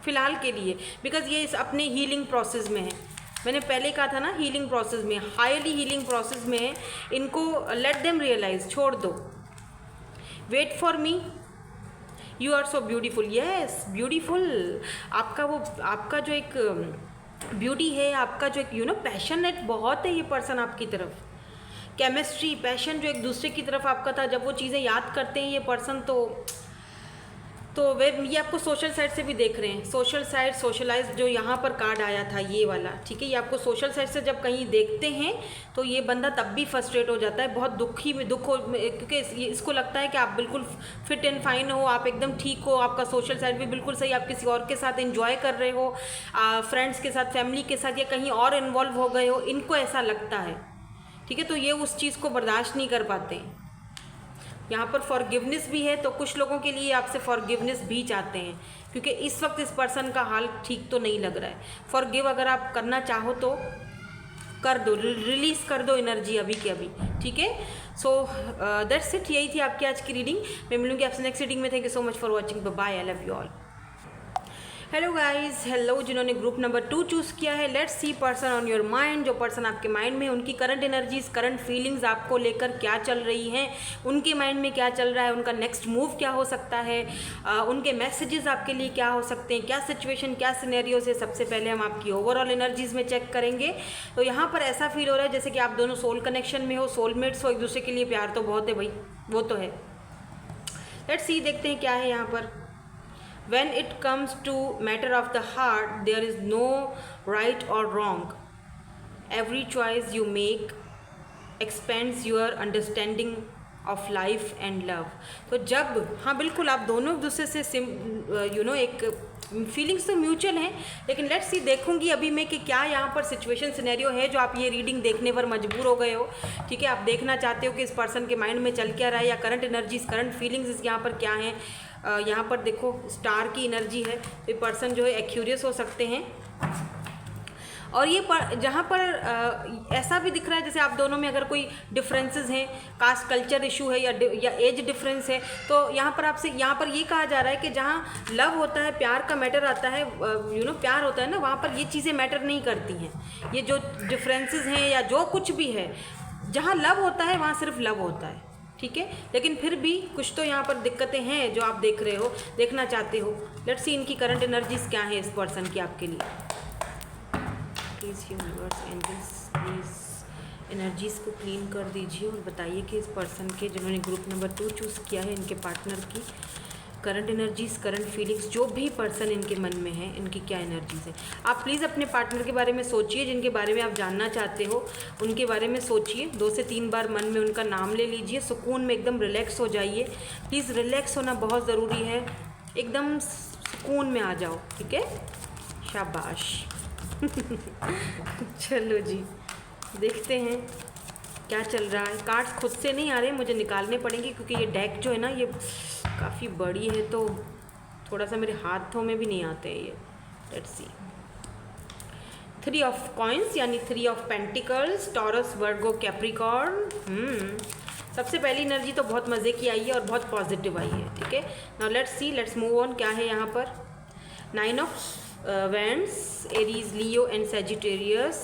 फिलहाल के लिए, बिकॉज ये इस अपने हीलिंग प्रोसेस में है। मैंने पहले कहा था ना, हीलिंग प्रोसेस में, हाईली हीलिंग प्रोसेस में है। इनको लेट देम रियलाइज, छोड़ दो। Wait for me, you are so beautiful, yes beautiful. आपका जो एक ब्यूटी है, आपका जो एक पैशनेट बहुत है ये पर्सन आपकी तरफ। केमिस्ट्री, पैशन जो एक दूसरे की तरफ आपका था, जब वो चीज़ें याद करते हैं ये पर्सन तो वे ये आपको सोशल साइड से भी देख रहे हैं। सोशल साइड, सोशलाइज जो यहाँ पर कार्ड आया था ये वाला, ठीक है, ये आपको सोशल साइड से जब कहीं देखते हैं तो ये बंदा तब भी फ्रस्ट्रेट हो जाता है, बहुत दुख हो, क्योंकि इसको लगता है कि आप बिल्कुल फिट एंड फाइन हो, आप एकदम ठीक हो, आपका सोशल साइड भी बिल्कुल सही, आप किसी और के साथ एंजॉय कर रहे हो, फ्रेंड्स के साथ, फैमिली के साथ या कहीं और इन्वॉल्व हो गए हो, इनको ऐसा लगता है, ठीक है। तो ये उस चीज़ को बर्दाश्त नहीं कर पाते हैं। यहाँ पर फॉरगिवनेस भी है, तो कुछ लोगों के लिए आपसे फॉरगिवनेस भी चाहते हैं, क्योंकि इस वक्त इस पर्सन का हाल ठीक तो नहीं लग रहा है। फॉरगिव अगर आप करना चाहो तो कर दो, रिलीज़ कर दो एनर्जी अभी के अभी, ठीक है। सो दैट्स इट, यही थी आपकी आज की रीडिंग। मैं मिलूंगी आपसे नेक्स्ट रीडिंग में। Thank you so much for watching, bye, I love you all. Hello guys, hello जिन्होंने ग्रुप नंबर 2 चूज़ किया है। Let's see person on your mind. जो पर्सन आपके माइंड में, उनकी करंट एनर्जीज, करंट फीलिंग्स आपको लेकर क्या चल रही हैं, उनके माइंड में क्या चल रहा है, उनका नेक्स्ट मूव क्या हो सकता है, उनके मैसेजेस आपके लिए क्या हो सकते हैं, क्या सिचुएशन, क्या सिनेरियोज है। सबसे पहले हम आपकी ओवरऑल एनर्जीज में चेक करेंगे। तो यहाँ पर ऐसा फील हो रहा है जैसे कि आप दोनों सोल कनेक्शन में हो, सोलमेट्स हो, एक दूसरे के लिए प्यार तो बहुत है भाई, वो तो है। लेट्स सी, देखते हैं क्या है यहाँ पर। When it comes to matter of the heart, there is no right or wrong. Every choice you make expands your understanding of life and love. तो जब, हाँ बिल्कुल, आप दोनों एक दूसरे से एक फीलिंग्स तो म्यूचुअल हैं, लेकिन लेट्स सी, देखूंगी अभी मैं कि क्या यहाँ पर सिचुएशन सिनेरियो है जो आप ये रीडिंग देखने पर मजबूर हो गए हो, ठीक है। आप देखना चाहते हो कि इस पर्सन के माइंड में चल क्या रहा है, या करंट एनर्जीज, करंट फीलिंग्स यहाँ पर क्या हैं। यहाँ पर देखो स्टार की एनर्जी है, तो ये पर्सन जो है एक्यूरियस हो सकते हैं। और ये जहाँ पर ऐसा भी दिख रहा है जैसे आप दोनों में अगर कोई डिफरेंसेस हैं, कास्ट कल्चर इशू है या एज डिफरेंस है, तो यहाँ पर आपसे यहाँ पर ये कहा जा रहा है कि जहाँ लव होता है, प्यार का मैटर आता है, प्यार होता है ना, वहाँ पर ये चीज़ें मैटर नहीं करती हैं। ये जो डिफरेंसेस हैं या जो कुछ भी है, जहाँ लव होता है वहाँ सिर्फ लव होता है, ठीक है। लेकिन फिर भी कुछ तो यहाँ पर दिक्कतें हैं जो आप देख रहे हो, देखना चाहते हो। लेट्स सी इनकी करंट एनर्जीज क्या है इस पर्सन की आपके लिए। Please universe, angels, please energies को क्लीन कर दीजिए और बताइए कि इस पर्सन के, जिन्होंने ग्रुप नंबर 2 चूज़ किया है, इनके पार्टनर की करंट एनर्जीज, करंट फीलिंग्स, जो भी पर्सन इनके मन में है, इनकी क्या एनर्जीज है। आप प्लीज़ अपने पार्टनर के बारे में सोचिए, जिनके बारे में आप जानना चाहते हो उनके बारे में सोचिए। 2 से 3 बार मन में उनका नाम ले लीजिए, सुकून में एकदम रिलैक्स हो जाइए। प्लीज़ रिलैक्स होना बहुत ज़रूरी है, एकदम सुकून में आ जाओ, ठीक है। शाबाश। चलो जी, देखते हैं क्या चल रहा है। कार्ड्स खुद से नहीं आ रहे, मुझे निकालने पड़ेंगे, क्योंकि ये डेक जो है ना, ये काफ़ी बड़ी है, तो थोड़ा सा मेरे हाथों में भी नहीं आते हैं ये। लेट्स सी, 3 ऑफ कॉइन्स यानी 3 of pentacles, taurus, Virgo, Capricorn. सबसे पहली एनर्जी तो बहुत मज़े की आई है और बहुत पॉजिटिव आई है, ठीक है। Now let's see, let's move on. क्या है यहाँ पर? 9 of Wands, Aries, Leo and Sagittarius.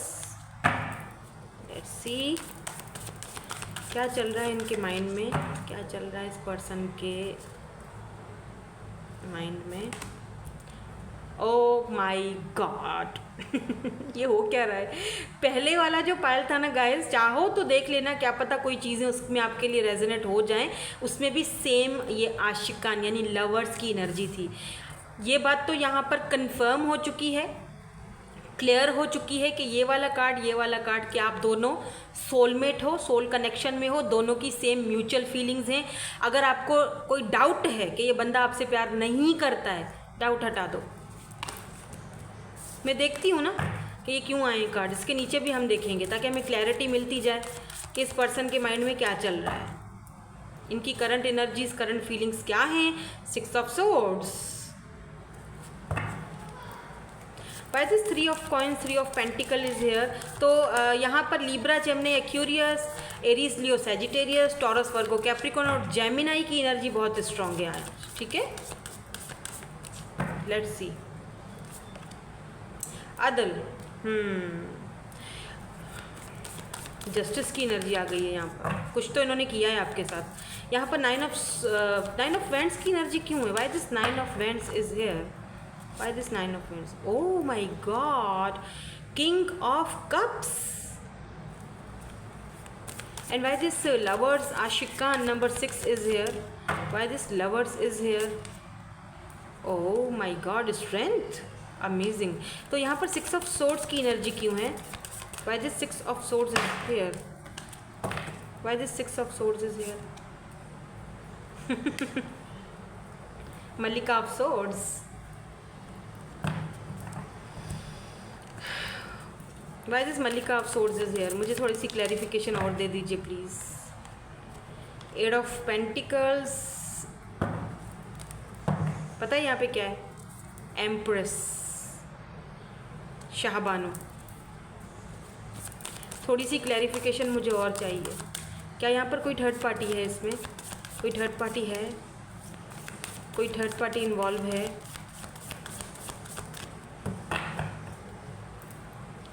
Let's see क्या चल रहा है इनके माइंड में, क्या चल रहा है इस पर्सन के माइंड में। ओह माय गॉड, ये हो क्या रहा है? पहले वाला जो पायल था ना गाइस, चाहो तो देख लेना, क्या पता कोई चीज़ें उसमें आपके लिए रेजोनेट हो जाएं। उसमें भी सेम ये आशिकान यानी लवर्स की एनर्जी थी। ये बात तो यहाँ पर कंफर्म हो चुकी है, क्लियर हो चुकी है कि ये वाला कार्ड कि आप दोनों सोलमेट हो, सोल कनेक्शन में हो, दोनों की सेम म्यूचुअल फीलिंग्स हैं। अगर आपको कोई डाउट है कि ये बंदा आपसे प्यार नहीं करता है, डाउट हटा दो। मैं देखती हूँ ना कि ये क्यों आए कार्ड, इसके नीचे भी हम देखेंगे ताकि हमें क्लैरिटी मिलती जाए कि इस पर्सन के माइंड में क्या चल रहा है, इनकी करंट एनर्जीज, करंट फीलिंग्स क्या हैं। 6 of swords, Why this 3 of coins, 3 of pentacle is here? तो यहाँ पर लिब्रा, जेमिनी, एक्यूरियस, एरीज, लियो, सैजिटेरियस, टॉरस, वर्गो, कैप्रिकॉर्न और जेमिनाई की एनर्जी बहुत स्ट्रॉन्ग है आज, ठीक है। लेट्स सी अदल, जस्टिस की एनर्जी आ गई है यहाँ पर, कुछ तो इन्होंने किया है आपके साथ। यहाँ पर 9 ऑफ वेंड्स की एनर्जी क्यों है? Why this 9 of vends is here? Why this 9 of Wands? Oh my God, King of Cups. And why this lovers Ashikan number 6 is here? Why this lovers is here? Oh my God, strength, amazing. तो यहाँ पर 6 of swords की energy क्यों है? Why this 6 of swords is here? Why this 6 of swords is here? Malika of swords. Why this Malika of Swords is here? मुझे थोड़ी सी clarification और दे दीजिए प्लीज़। 8 ऑफ पेंटिकल्स, पता है यहाँ पे क्या है, एम्प्रेस, शाहबानो। थोड़ी सी क्लैरिफिकेशन मुझे और चाहिए। क्या यहाँ पर कोई थर्ड पार्टी है? इसमें कोई थर्ड पार्टी है? कोई थर्ड पार्टी इन्वॉल्व है?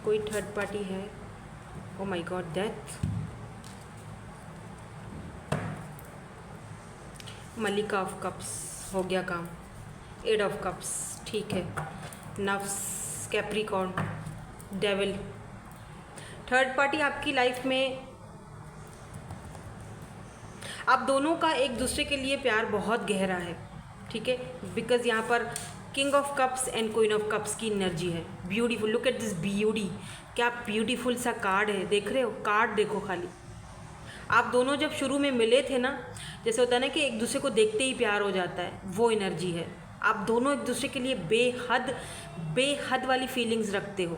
कोई थर्ड पार्टी है? ओ माय गॉड, डेथ, मलिका ऑफ कप्स, हो गया काम। 8 ऑफ कप्स, ठीक है। नफ्स, कैप्रिकॉर्न, डेविल। थर्ड पार्टी आपकी लाइफ में, आप दोनों का एक दूसरे के लिए प्यार बहुत गहरा है, ठीक है। बिकॉज यहाँ पर king of cups and queen of cups की एनर्जी है। Beautiful, look at this beauty, क्या ब्यूटीफुल सा कार्ड है, देख रहे हो? कार्ड देखो खाली। आप दोनों जब शुरू में मिले थे ना, जैसे होता है ना कि एक दूसरे को देखते ही प्यार हो जाता है, वो एनर्जी है। आप दोनों एक दूसरे के लिए बेहद बेहद वाली फीलिंग्स रखते हो।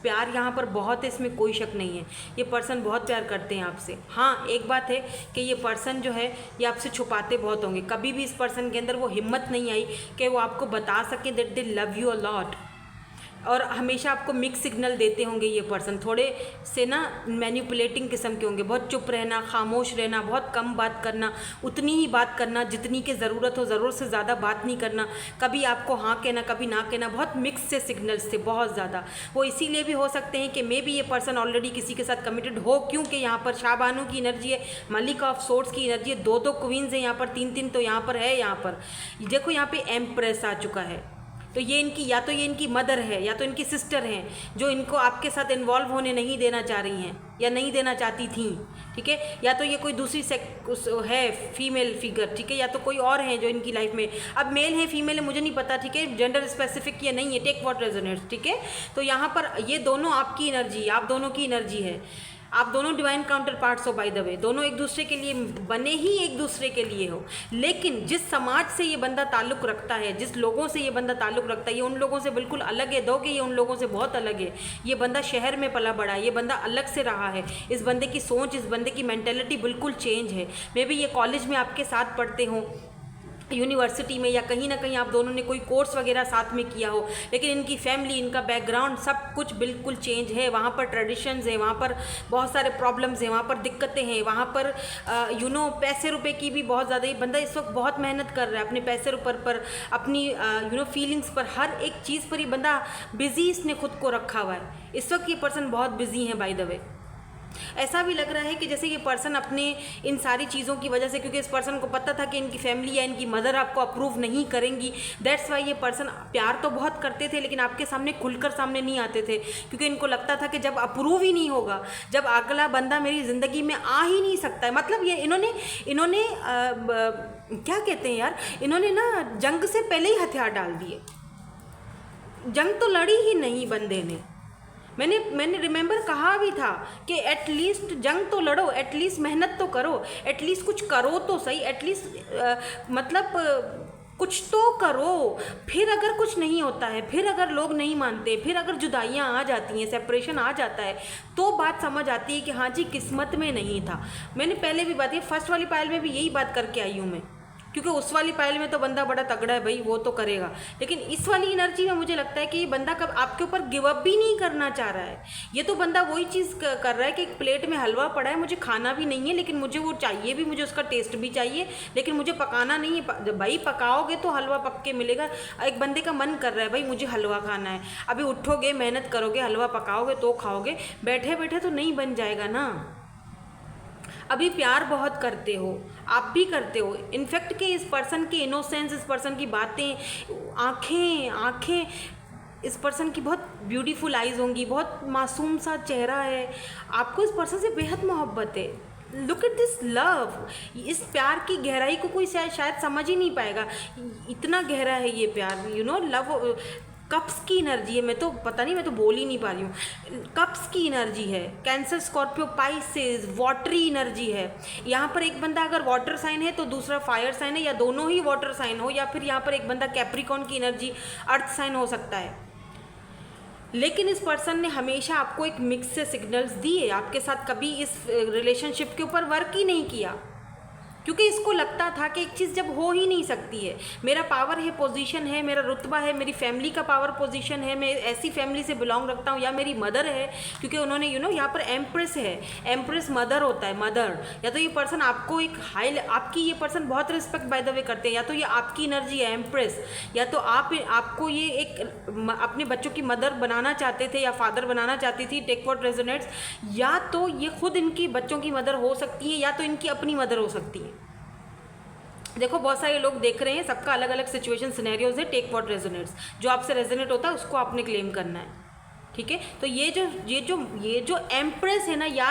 प्यार यहाँ पर बहुत है, इसमें कोई शक नहीं है। ये पर्सन बहुत प्यार करते हैं आपसे। हाँ, एक बात है कि ये पर्सन जो है ये आपसे छुपाते बहुत होंगे। कभी भी इस पर्सन के अंदर वो हिम्मत नहीं आई कि वो आपको बता सके that they love you a lot, और हमेशा आपको मिक्स सिग्नल देते होंगे। ये पर्सन थोड़े से ना मैनिपुलेटिंग किस्म के होंगे, बहुत चुप रहना, खामोश रहना, बहुत कम बात करना, उतनी ही बात करना जितनी की ज़रूरत हो, ज़रूरत से ज़्यादा बात नहीं करना, कभी आपको हाँ कहना कभी ना कहना, बहुत मिक्स से सिग्नल्स थे, बहुत ज़्यादा। वो इसीलिए भी हो सकते हैं कि मे बी ये पर्सन ऑलरेडी किसी के साथ कमिटेड हो, क्योंकि यहाँ पर शाहबानो की एनर्जी है, मलिका ऑफ सोर्ड्स की एनर्जी है, 2-2 क्वींस हैं यहाँ पर, 3-3 तो यहाँ पर है। यहाँ पर देखो, यहाँ पे एम्प्रेस आ चुका है। तो ये इनकी, या तो ये इनकी मदर है या तो इनकी सिस्टर हैं, जो इनको आपके साथ इन्वॉल्व होने नहीं देना चाह रही हैं या नहीं देना चाहती थी, ठीक है। या तो ये कोई दूसरी है फीमेल फिगर, ठीक है, या तो कोई और है जो इनकी लाइफ में, अब मेल है फीमेल है मुझे नहीं पता, ठीक है, जेंडर स्पेसिफिक या नहीं है, टेक व्हाट रेजोनेट्स, ठीक है। तो यहाँ पर ये दोनों आपकी एनर्जी, आप दोनों की एनर्जी है। आप दोनों डिवाइन काउंटर पार्ट्स हो, बाय द वे, दोनों एक दूसरे के लिए बने ही एक दूसरे के लिए हो। लेकिन जिस समाज से ये बंदा ताल्लुक़ रखता है, जिस लोगों से ये बंदा ताल्लुक़ रखता है, ये उन लोगों से बिल्कुल अलग है। दो कि ये उन लोगों से बहुत अलग है। ये बंदा शहर में पला बड़ा है, ये बंदा अलग से रहा है। इस बंदे की सोच, इस बंदे की मेंटेलिटी बिल्कुल चेंज है। मे बी ये कॉलेज में आपके साथ पढ़ते हों, यूनिवर्सिटी में, या कहीं ना कहीं आप दोनों ने कोई कोर्स वगैरह साथ में किया हो, लेकिन इनकी फैमिली, इनका बैकग्राउंड सब कुछ बिल्कुल चेंज है। वहाँ पर ट्रेडिशंस है, वहाँ पर बहुत सारे प्रॉब्लम्स हैं, वहाँ पर दिक्कतें हैं, वहाँ पर पैसे रुपए की भी बहुत ज़्यादा। ये बंदा इस वक्त बहुत मेहनत कर रहा है अपने पैसे रुपए पर, अपनी फीलिंग्स पर, हर एक चीज़ पर ये बंदा बिजी इसने खुद को रखा हुआ है। इस वक्त ये पर्सन बहुत बिजी है, बाय द वे। ऐसा भी लग रहा है कि जैसे ये पर्सन अपने इन सारी चीज़ों की वजह से, क्योंकि इस पर्सन को पता था कि इनकी फैमिली या इनकी मदर आपको अप्रूव नहीं करेंगी, दैट्स वाई ये पर्सन प्यार तो बहुत करते थे लेकिन आपके सामने खुलकर सामने नहीं आते थे, क्योंकि इनको लगता था कि जब अप्रूव ही नहीं होगा, जब अगला बंदा मेरी ज़िंदगी में आ ही नहीं सकता है। मतलब ये इन्होंने क्या कहते हैं यार, इन्होंने ना जंग से पहले ही हथियार डाल दिए। जंग तो लड़ी ही नहीं बंदे ने। मैंने रिमेंबर कहा भी था कि एटलीस्ट जंग तो लड़ो, एटलीस्ट मेहनत तो करो, एटलीस्ट कुछ करो तो सही, एटलीस्ट मतलब कुछ तो करो। फिर अगर कुछ नहीं होता है, फिर अगर लोग नहीं मानते, फिर अगर जुदाइयाँ आ जाती हैं, सेपरेशन आ जाता है, तो बात समझ आती है कि हाँ जी किस्मत में नहीं था। मैंने पहले भी बात, ये फर्स्ट वाली पायल में भी यही बात करके आई हूँ मैं, क्योंकि उस वाली पायल में तो बंदा बड़ा तगड़ा है भाई, वो तो करेगा, लेकिन इस वाली एनर्जी में मुझे लगता है कि ये बंदा कब आपके ऊपर गिव अप भी नहीं करना चाह रहा है। ये तो बंदा वही चीज़ कर रहा है कि एक प्लेट में हलवा पड़ा है, मुझे खाना भी नहीं है, लेकिन मुझे वो चाहिए भी, मुझे उसका टेस्ट भी चाहिए, लेकिन मुझे पकाना नहीं है। भाई पकाओगे तो हलवा पक के मिलेगा। एक बंदे का मन कर रहा है भाई मुझे हलवा खाना है, अभी उठोगे, मेहनत करोगे, हलवा पकाओगे तो खाओगे, बैठे बैठे तो नहीं बन जाएगा ना। अभी प्यार बहुत करते हो, आप भी करते हो। इनफैक्ट कि इस पर्सन की इनोसेंस, इस पर्सन की बातें, आँखें इस पर्सन की बहुत ब्यूटीफुल आइज़ होंगी, बहुत मासूम सा चेहरा है, आपको इस पर्सन से बेहद मोहब्बत है। लुक एट दिस लव, इस प्यार की गहराई को कोई शायद समझ ही नहीं पाएगा, इतना गहरा है ये प्यार। लव कप्स की एनर्जी है, मैं तो पता नहीं, मैं तो बोल ही नहीं पा रही हूँ। कप्स की एनर्जी है, cancer, Scorpio, Pisces, watery energy है। यहाँ पर एक बंदा अगर वाटर साइन है तो दूसरा फायर साइन है, या दोनों ही वाटर साइन हो, या फिर यहाँ पर एक बंदा कैप्रिकॉर्न की एनर्जी, अर्थ साइन हो सकता है। लेकिन इस पर्सन ने हमेशा आपको एक मिक्स से सिग्नल्स दिए, आपके साथ कभी इस रिलेशनशिप के ऊपर वर्क ही नहीं किया। क्योंकि इसको लगता था कि एक चीज़ जब हो ही नहीं सकती है, मेरा पावर है, पोजीशन है, मेरा रुतबा है, मेरी फैमिली का पावर पोजीशन है, मैं ऐसी फैमिली से बिलोंग रखता हूँ, या मेरी मदर है, क्योंकि उन्होंने यहाँ पर एम्प्रेस है, एम्प्रेस मदर होता है, मदर, या तो ये पर्सन आपको एक हाई, आपकी ये पर्सन बहुत रिस्पेक्ट बाय द वे करते हैं, या तो ये आपकी एनर्जी है एम्प्रेस, या तो आपको ये एक अपने बच्चों की मदर बनाना चाहते थे या फादर बनाना चाहती थी, टेक व्हाट रेजोनेट्स, या तो ये खुद इनकी बच्चों की मदर हो सकती है, या तो इनकी अपनी मदर हो सकती है। देखो बहुत सारे लोग देख रहे हैं, सबका अलग अलग सिचुएशन सिनेरियोज है, टेक व्हाट रेजोनेट्स, जो आपसे रेजोनेट होता है उसको आपने क्लेम करना है, ठीक है। तो ये जो एम्प्रेस है ना, या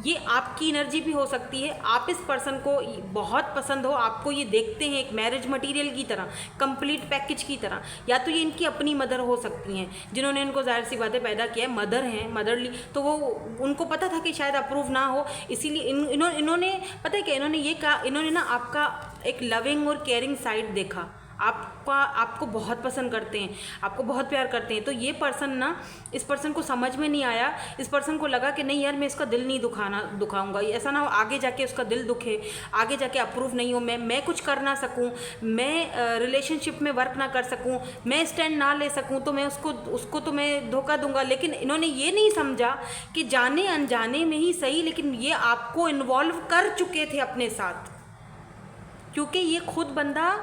ये आपकी एनर्जी भी हो सकती है, आप इस पर्सन को बहुत पसंद हो, आपको ये देखते हैं एक मैरिज मटेरियल की तरह, कंप्लीट पैकेज की तरह, या तो ये इनकी अपनी मदर हो सकती हैं, जिन्होंने इनको जाहिर सी बातें पैदा किया है, मदर हैं, मदरली, तो वो उनको पता था कि शायद अप्रूव ना हो, इसीलिए इन्होंने पता है क्या, इन्होंने ये कहा, इन्होंने ना आपका एक लविंग और केयरिंग साइड देखा, आपको बहुत पसंद करते हैं, आपको बहुत प्यार करते हैं। तो ये पर्सन ना, इस पर्सन को समझ में नहीं आया, इस पर्सन को लगा कि नहीं यार मैं इसका दिल नहीं दुखाऊंगा, ऐसा ना हो आगे जाके उसका दिल दुखे, आगे जाके अप्रूव नहीं हो, मैं कुछ कर ना सकूं, मैं रिलेशनशिप में वर्क ना कर सकूं, मैं स्टैंड ना ले सकूं, तो मैं उसको तो मैं धोखा दूंगा। लेकिन इन्होंने ये नहीं समझा कि जाने अनजाने में ही सही, लेकिन ये आपको इन्वॉल्व कर चुके थे अपने साथ, क्योंकि ये खुद बंदा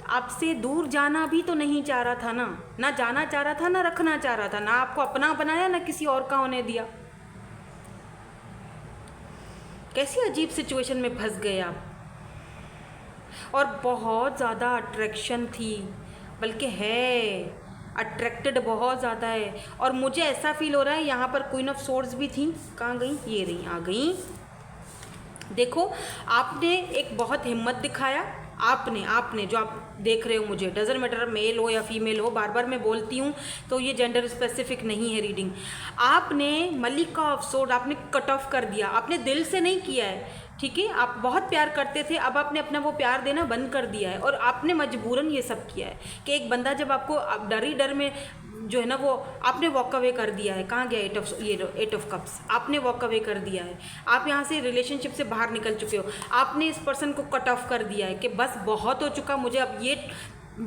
आपसे दूर जाना भी तो नहीं चाह रहा था ना जाना चाह रहा था, ना रखना चाह रहा था, ना आपको अपना बनाया, ना किसी और का होने दिया। कैसी अजीब सिचुएशन में फंस गए आप। और बहुत ज़्यादा अट्रैक्शन थी, बल्कि है, अट्रैक्टेड बहुत ज़्यादा है। और मुझे ऐसा फील हो रहा है यहाँ पर क्वीन ऑफ सोर्ड्स भी थी, कहाँ गई, ये रही, आ गई। देखो आपने एक बहुत हिम्मत दिखाया, आपने जो आप देख रहे हो, मुझे डजंट मैटर मेल हो या फीमेल हो, बार बार मैं बोलती हूँ तो ये जेंडर स्पेसिफिक नहीं है रीडिंग। आपने मलिका ऑफ सोर्ड आपने कट ऑफ कर दिया, आपने दिल से नहीं किया है, ठीक है, आप बहुत प्यार करते थे, अब आपने अपना वो प्यार देना बंद कर दिया है, और आपने मजबूरन ये सब किया है कि एक बंदा जब आपको डर ही डर में जो है ना, वो आपने वॉक अवे कर दिया है। कहाँ गया एट ऑफ कप्स, आपने वॉक अवे कर दिया है, आप यहाँ से रिलेशनशिप से बाहर निकल चुके हो, आपने इस पर्सन को कट ऑफ कर दिया है कि बस बहुत हो चुका, मुझे अब ये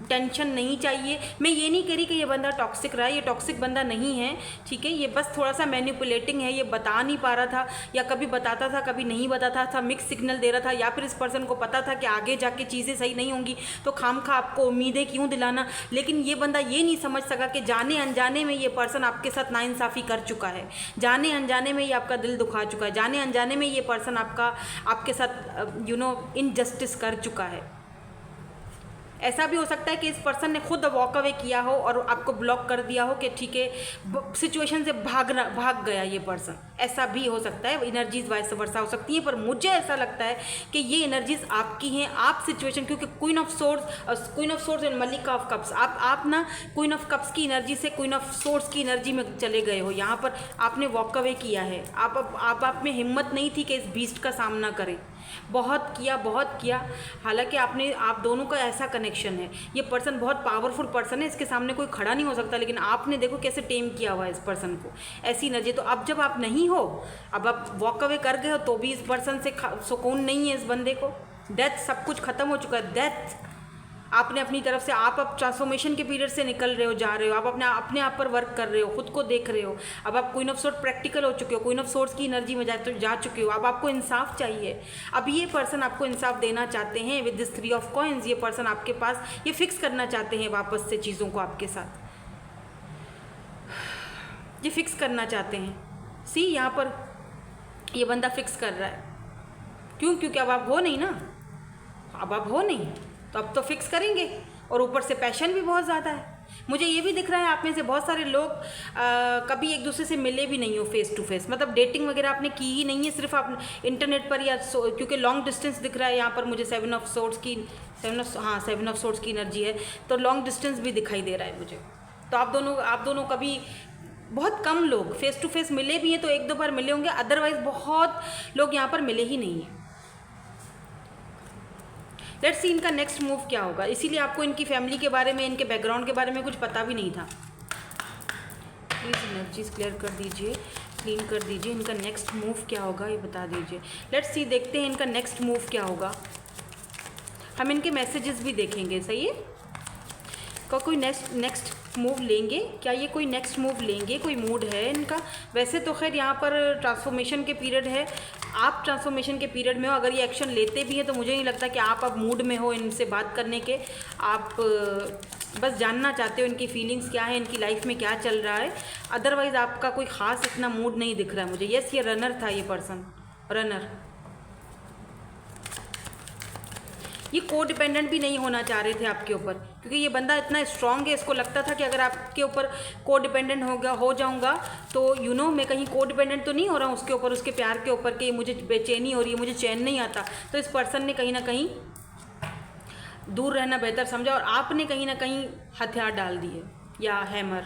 टेंशन नहीं चाहिए। मैं ये नहीं कह रही कि ये बंदा टॉक्सिक रहा है, ये टॉक्सिक बंदा नहीं है, ठीक है, ये बस थोड़ा सा मैनिपुलेटिंग है, ये बता नहीं पा रहा था, या कभी बताता था कभी नहीं बताता था, मिक्स सिग्नल दे रहा था, या फिर इस पर्सन को पता था कि आगे जाके चीज़ें सही नहीं होंगी, तो खामखा आपको उम्मीदें क्यों दिलाना। लेकिन ये बंदा ये नहीं समझ सका कि जाने अनजाने में ये पर्सन आपके साथ नाइंसाफ़ी कर चुका है, जाने अनजाने में ये आपका दिल दुखा चुका है, जाने अनजाने में ये पर्सन आपके साथ इनजस्टिस कर चुका है। ऐसा भी हो सकता है कि इस पर्सन ने खुद वॉक अवे किया हो और आपको ब्लॉक कर दिया हो कि ठीक है, सिचुएशन से भाग गया ये पर्सन, ऐसा भी हो सकता है। एनर्जीज वाइस वर्सा हो सकती हैं, पर मुझे ऐसा लगता है कि ये एनर्जीज आपकी हैं, आप सिचुएशन, क्योंकि क्वीन ऑफ सोर्ड्स एंड मलिका ऑफ कप्स, आप ना क्वीन ऑफ कप्स की एनर्जी से क्वीन ऑफ सोर्ड्स की एनर्जी में चले गए हो। यहाँ पर आपने वॉक अवे किया है, आप में हिम्मत नहीं थी कि इस बीस्ट का सामना करें, बहुत किया। हालांकि आप दोनों का ऐसा कनेक्शन है, ये पर्सन बहुत पावरफुल पर्सन है, इसके सामने कोई खड़ा नहीं हो सकता, लेकिन आपने देखो कैसे टेम किया हुआ है इस पर्सन को, ऐसी एनर्जी। तो अब जब आप नहीं हो, अब आप वॉक अवे कर गए हो, तो भी इस पर्सन से सुकून नहीं है इस बंदे को, डेथ, सब कुछ खत्म हो चुका है, डेथ। आपने अपनी तरफ से आप अब ट्रांसफॉर्मेशन के पीरियड से निकल रहे हो, जा रहे हो, आप अपने आप पर वर्क कर रहे हो, खुद को देख रहे हो, अब आप क्वीन ऑफ सोर्ड प्रैक्टिकल हो चुके हो, क्वीन ऑफ सोर्ड्स की एनर्जी में जा चुके हो। अब आपको इंसाफ चाहिए, अब ये पर्सन आपको इंसाफ देना चाहते हैं विद दिस 3 ऑफ कॉइंस। ये पर्सन आपके पास ये फिक्स करना चाहते हैं वापस से चीज़ों को आपके साथ, ये फिक्स करना चाहते हैं। सी यहाँ पर ये बंदा फिक्स कर रहा है, क्योंकि अब आप हो नहीं ना, अब आप हो नहीं, तो अब तो फिक्स करेंगे। और ऊपर से पैशन भी बहुत ज़्यादा है। मुझे ये भी दिख रहा है आप में से बहुत सारे लोग कभी एक दूसरे से मिले भी नहीं हो फेस टू फेस, मतलब डेटिंग वगैरह आपने की ही नहीं है, सिर्फ आप इंटरनेट पर या क्योंकि लॉन्ग डिस्टेंस दिख रहा है यहाँ पर मुझे 7 ऑफ सोर्ड्स की एनर्जी है, तो लॉन्ग डिस्टेंस भी दिखाई दे रहा है मुझे। तो आप दोनों कभी, बहुत कम लोग फेस टू फेस मिले भी हैं, तो 1-2 बार मिले होंगे, अदरवाइज बहुत लोग यहाँ पर मिले ही नहीं हैं। लेट्स सी इनका नेक्स्ट मूव क्या होगा। इसीलिए आपको इनकी फैमिली के बारे में, इनके बैकग्राउंड के बारे में कुछ पता भी नहीं था। प्लीज़ एनर्जीज क्लियर कर दीजिए, क्लीन कर दीजिए। इनका नेक्स्ट मूव क्या होगा ये बता दीजिए। लेट्स सी, देखते हैं इनका नेक्स्ट मूव क्या होगा। हम इनके मैसेजेस भी देखेंगे, सही है। कोई नेक्स्ट मूव लेंगे क्या, ये कोई नेक्स्ट मूव लेंगे, कोई मूड है इनका। वैसे तो खैर यहाँ पर ट्रांसफॉर्मेशन के पीरियड है, आप ट्रांसफॉर्मेशन के पीरियड में हो। अगर ये एक्शन लेते भी हैं तो मुझे नहीं लगता कि आप अब मूड में हो इनसे बात करने के। आप बस जानना चाहते हो इनकी फीलिंग्स क्या है, इनकी लाइफ में क्या चल रहा है। अदरवाइज़ आपका कोई ख़ास इतना मूड नहीं दिख रहा है मुझे। यस, ये रनर था, ये पर्सन रनर। ये को डिपेंडेंट भी नहीं होना चाह रहे थे आपके ऊपर, क्योंकि ये बंदा इतना स्ट्रांग है, इसको लगता था कि अगर आपके ऊपर को डिपेंडेंट हो जाऊंगा तो मैं कहीं को डिपेंडेंट तो नहीं हो रहा हूँ उसके ऊपर, उसके प्यार के ऊपर, कि मुझे बेचैनी हो रही है, मुझे चैन नहीं आता। तो इस पर्सन ने कहीं ना कहीं दूर रहना बेहतर समझा, और आपने कहीं ना कहीं हथियार डाल दिए या हैमर।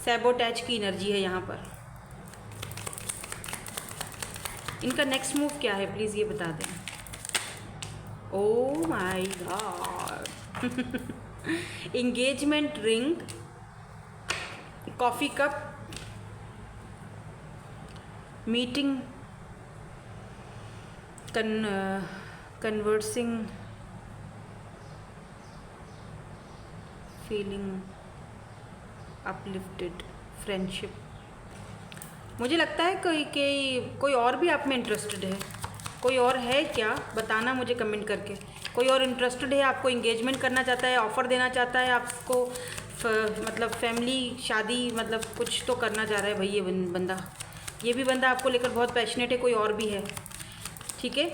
सैबोटैज की एनर्जी है यहाँ पर। इनका नेक्स्ट मूव क्या है प्लीज़ ये बता दें। Oh my God. Engagement ring, coffee cup, meeting, conversing, feeling uplifted, friendship। मुझे लगता है कोई और भी आप में इंटरेस्टेड है। कोई और है क्या, बताना मुझे कमेंट करके। कोई और इंटरेस्टेड है, आपको इंगेजमेंट करना चाहता है, ऑफ़र देना चाहता है आपको, मतलब फैमिली, शादी, मतलब कुछ तो करना चाह रहा है भाई ये बंदा। ये भी बंदा आपको लेकर बहुत पैशनेट है। कोई और भी है, ठीक है।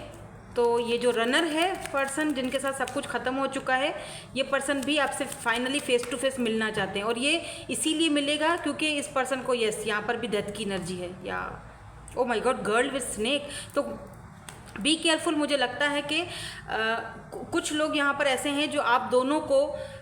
तो ये जो रनर है पर्सन, जिनके साथ सब कुछ ख़त्म हो चुका है, ये पर्सन भी आपसे फाइनली फेस टू फेस मिलना चाहते हैं। और ये इसीलिए मिलेगा क्योंकि इस पर्सन को, यस, यहाँ पर भी डेथ की एनर्जी है। या ओ my God, girl with snake. तो बी केयरफुल। मुझे लगता है कि कुछ लोग यहाँ पर ऐसे हैं जो आप दोनों को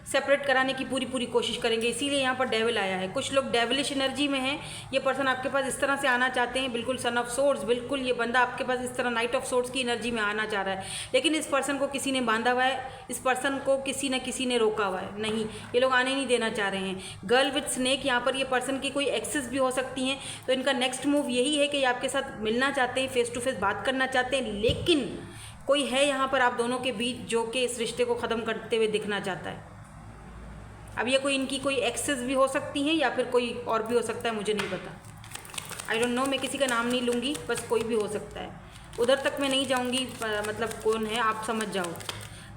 सेपरेट कराने की पूरी कोशिश करेंगे, इसीलिए यहाँ पर डेविल आया है। कुछ लोग डेविलिश एनर्जी में हैं। ये पर्सन आपके पास इस तरह से आना चाहते हैं, बिल्कुल सन ऑफ सोर्ड्स, बिल्कुल ये बंदा आपके पास इस तरह नाइट ऑफ सोर्ड्स की एनर्जी में आना चाह रहा है। लेकिन इस पर्सन को किसी ने बांधा हुआ है, इस पर्सन को किसी न किसी ने रोका हुआ है। नहीं, ये लोग आने नहीं देना चाह रहे हैं। गर्ल विथ स्नेक, यहाँ पर ये पर्सन की कोई एक्सेस भी हो सकती हैं। तो इनका नेक्स्ट मूव यही है कि ये आपके साथ मिलना चाहते हैं, फेस टू फेस बात करना चाहते हैं। लेकिन कोई है यहाँ पर आप दोनों के बीच जो कि इस रिश्ते को ख़त्म करते हुए दिखना चाहता है। अब ये कोई इनकी कोई एक्सेस भी हो सकती हैं या फिर कोई और भी हो सकता है, मुझे नहीं पता। आई डोंट नो, मैं किसी का नाम नहीं लूँगी, बस कोई भी हो सकता है। उधर तक मैं नहीं जाऊँगी, मतलब कौन है आप समझ जाओ।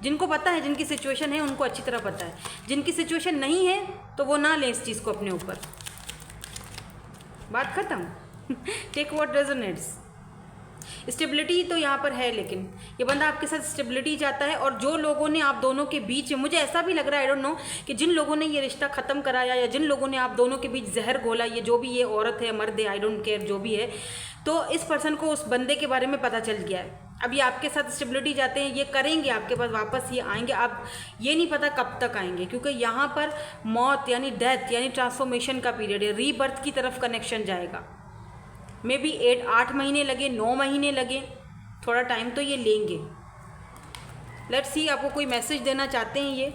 जिनको पता है, जिनकी सिचुएशन है, उनको अच्छी तरह पता है। जिनकी सिचुएशन नहीं है तो वो ना लें इस चीज़ को अपने ऊपर। बात ख़त्म। Take what resonates. स्टेबिलिटी तो यहाँ पर है, लेकिन ये बंदा आपके साथ स्टेबिलिटी चाहता है। और जो लोगों ने आप दोनों के बीच, मुझे ऐसा भी लग रहा है, आई डोंट नो, कि जिन लोगों ने ये रिश्ता ख़त्म कराया या जिन लोगों ने आप दोनों के बीच जहर घोला, ये जो भी ये औरत है, मर्द है, आई डोंट केयर, जो भी है, तो इस पर्सन को उस बंदे के बारे में पता चल गया है। अब ये आपके साथ स्टेबिलिटी चाहते हैं, ये करेंगे आपके पास वापस, ये आएंगे। आप ये नहीं पता कब तक आएंगे, क्योंकि यहाँ पर मौत यानी डेथ यानी ट्रांसफॉर्मेशन का पीरियड है। रीबर्थ की तरफ कनेक्शन जाएगा। मे बी 8 महीने लगे, 9 महीने लगे, थोड़ा टाइम तो ये लेंगे। लेट्स सी, आपको कोई मैसेज देना चाहते हैं ये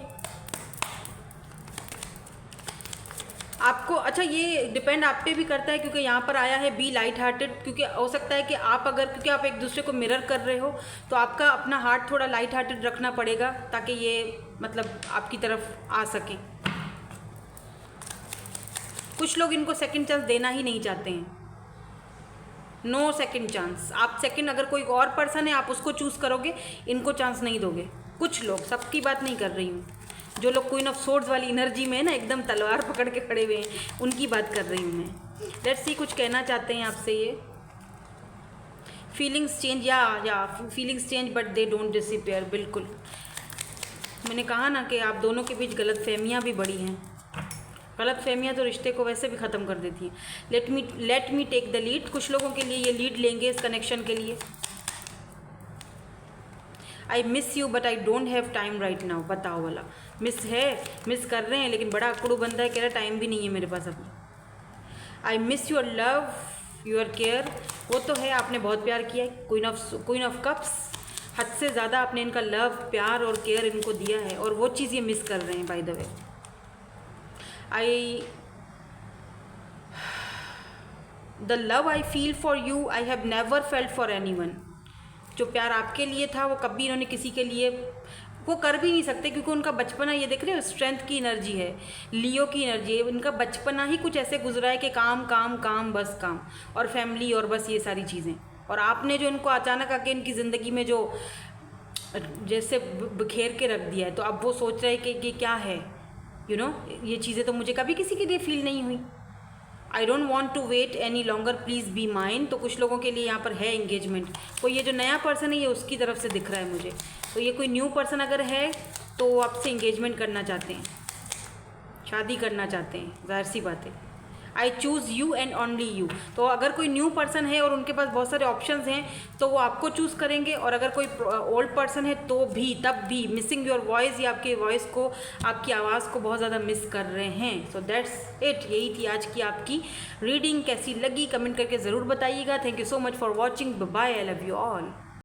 आपको। अच्छा, ये डिपेंड आप पे भी करता है, क्योंकि यहाँ पर आया है बी लाइट हार्टेड। क्योंकि हो सकता है कि आप क्योंकि आप एक दूसरे को मिरर कर रहे हो, तो आपका अपना हार्ट थोड़ा लाइट हार्टेड रखना पड़ेगा, ताकि ये मतलब आपकी तरफ आ सके। कुछ लोग इनको सेकंड चांस देना ही नहीं चाहते हैं। No second chance. आप सेकंड, अगर कोई और पर्सन है आप उसको चूज़ करोगे, इनको चांस नहीं दोगे। कुछ लोग, सबकी बात नहीं कर रही हूँ। जो लोग क्वीन ऑफ सोर्ड्स वाली एनर्जी में है ना, एकदम तलवार पकड़ के खड़े हुए हैं, उनकी बात कर रही हूँ मैं। लेट्स सी, कुछ कहना चाहते हैं आपसे ये। फीलिंग्स चेंज, या feelings change but they don't disappear. बिल्कुल, मैंने कहा ना कि आप दोनों के बीच गलतफहमियाँ भी बड़ी हैं। गलतफहमियाँ तो रिश्ते को वैसे भी ख़त्म कर देती हैं। Let me take the lead. कुछ लोगों के लिए ये लीड लेंगे इस कनेक्शन के लिए। I miss you but I don't have time right now. बताओ वाला मिस है, मिस कर रहे हैं, लेकिन बड़ा अकड़ू बंदा है, कह रहा टाइम भी नहीं है मेरे पास अभी। I miss your love, your care. वो तो है, आपने बहुत प्यार किया है। क्वीन ऑफ कप्स, हद से ज़्यादा आपने इनका लव, प्यार और केयर इनको दिया है, और वो चीज़ ये मिस कर रहे हैं। By the way, the love I feel for you I have never felt for anyone। जो प्यार आपके लिए था वो कभी इन्होंने किसी के लिए वो कर भी नहीं सकते, क्योंकि उनका बचपना, ये देख रहे हो, स्ट्रेंथ की एनर्जी है, लियो की एनर्जी है। उनका बचपना ही कुछ ऐसे गुजरा है कि काम काम काम, बस काम और फैमिली और बस ये सारी चीज़ें। और आपने जो इनको अचानक आके इनकी ज़िंदगी में जो जैसे बिखेर के रख दिया है, तो अब वो सोच रहे हैं कि क्या है, ये चीज़ें तो मुझे कभी किसी के लिए फील नहीं हुई। I don't want to wait any longer, please be mine. तो कुछ लोगों के लिए यहाँ पर है एंगेजमेंट। कोई ये जो नया पर्सन है ये उसकी तरफ से दिख रहा है मुझे। तो ये कोई न्यू पर्सन अगर है तो वो आपसे एंगेजमेंट करना चाहते हैं, शादी करना चाहते हैं, ज़ाहिर सी बात है। I choose you and only you. तो अगर कोई न्यू पर्सन है और उनके पास बहुत सारे ऑप्शंस हैं तो वो आपको चूज़ करेंगे, और अगर कोई ओल्ड पर्सन है तो भी, तब भी मिसिंग योर वॉइस, या आपके वॉइस को, आपकी आवाज़ को बहुत ज़्यादा मिस कर रहे हैं। So that's it. यही थी आज की आपकी रीडिंग। कैसी लगी कमेंट करके ज़रूर बताइएगा। Thank you so much for watching. Bye, I love you all.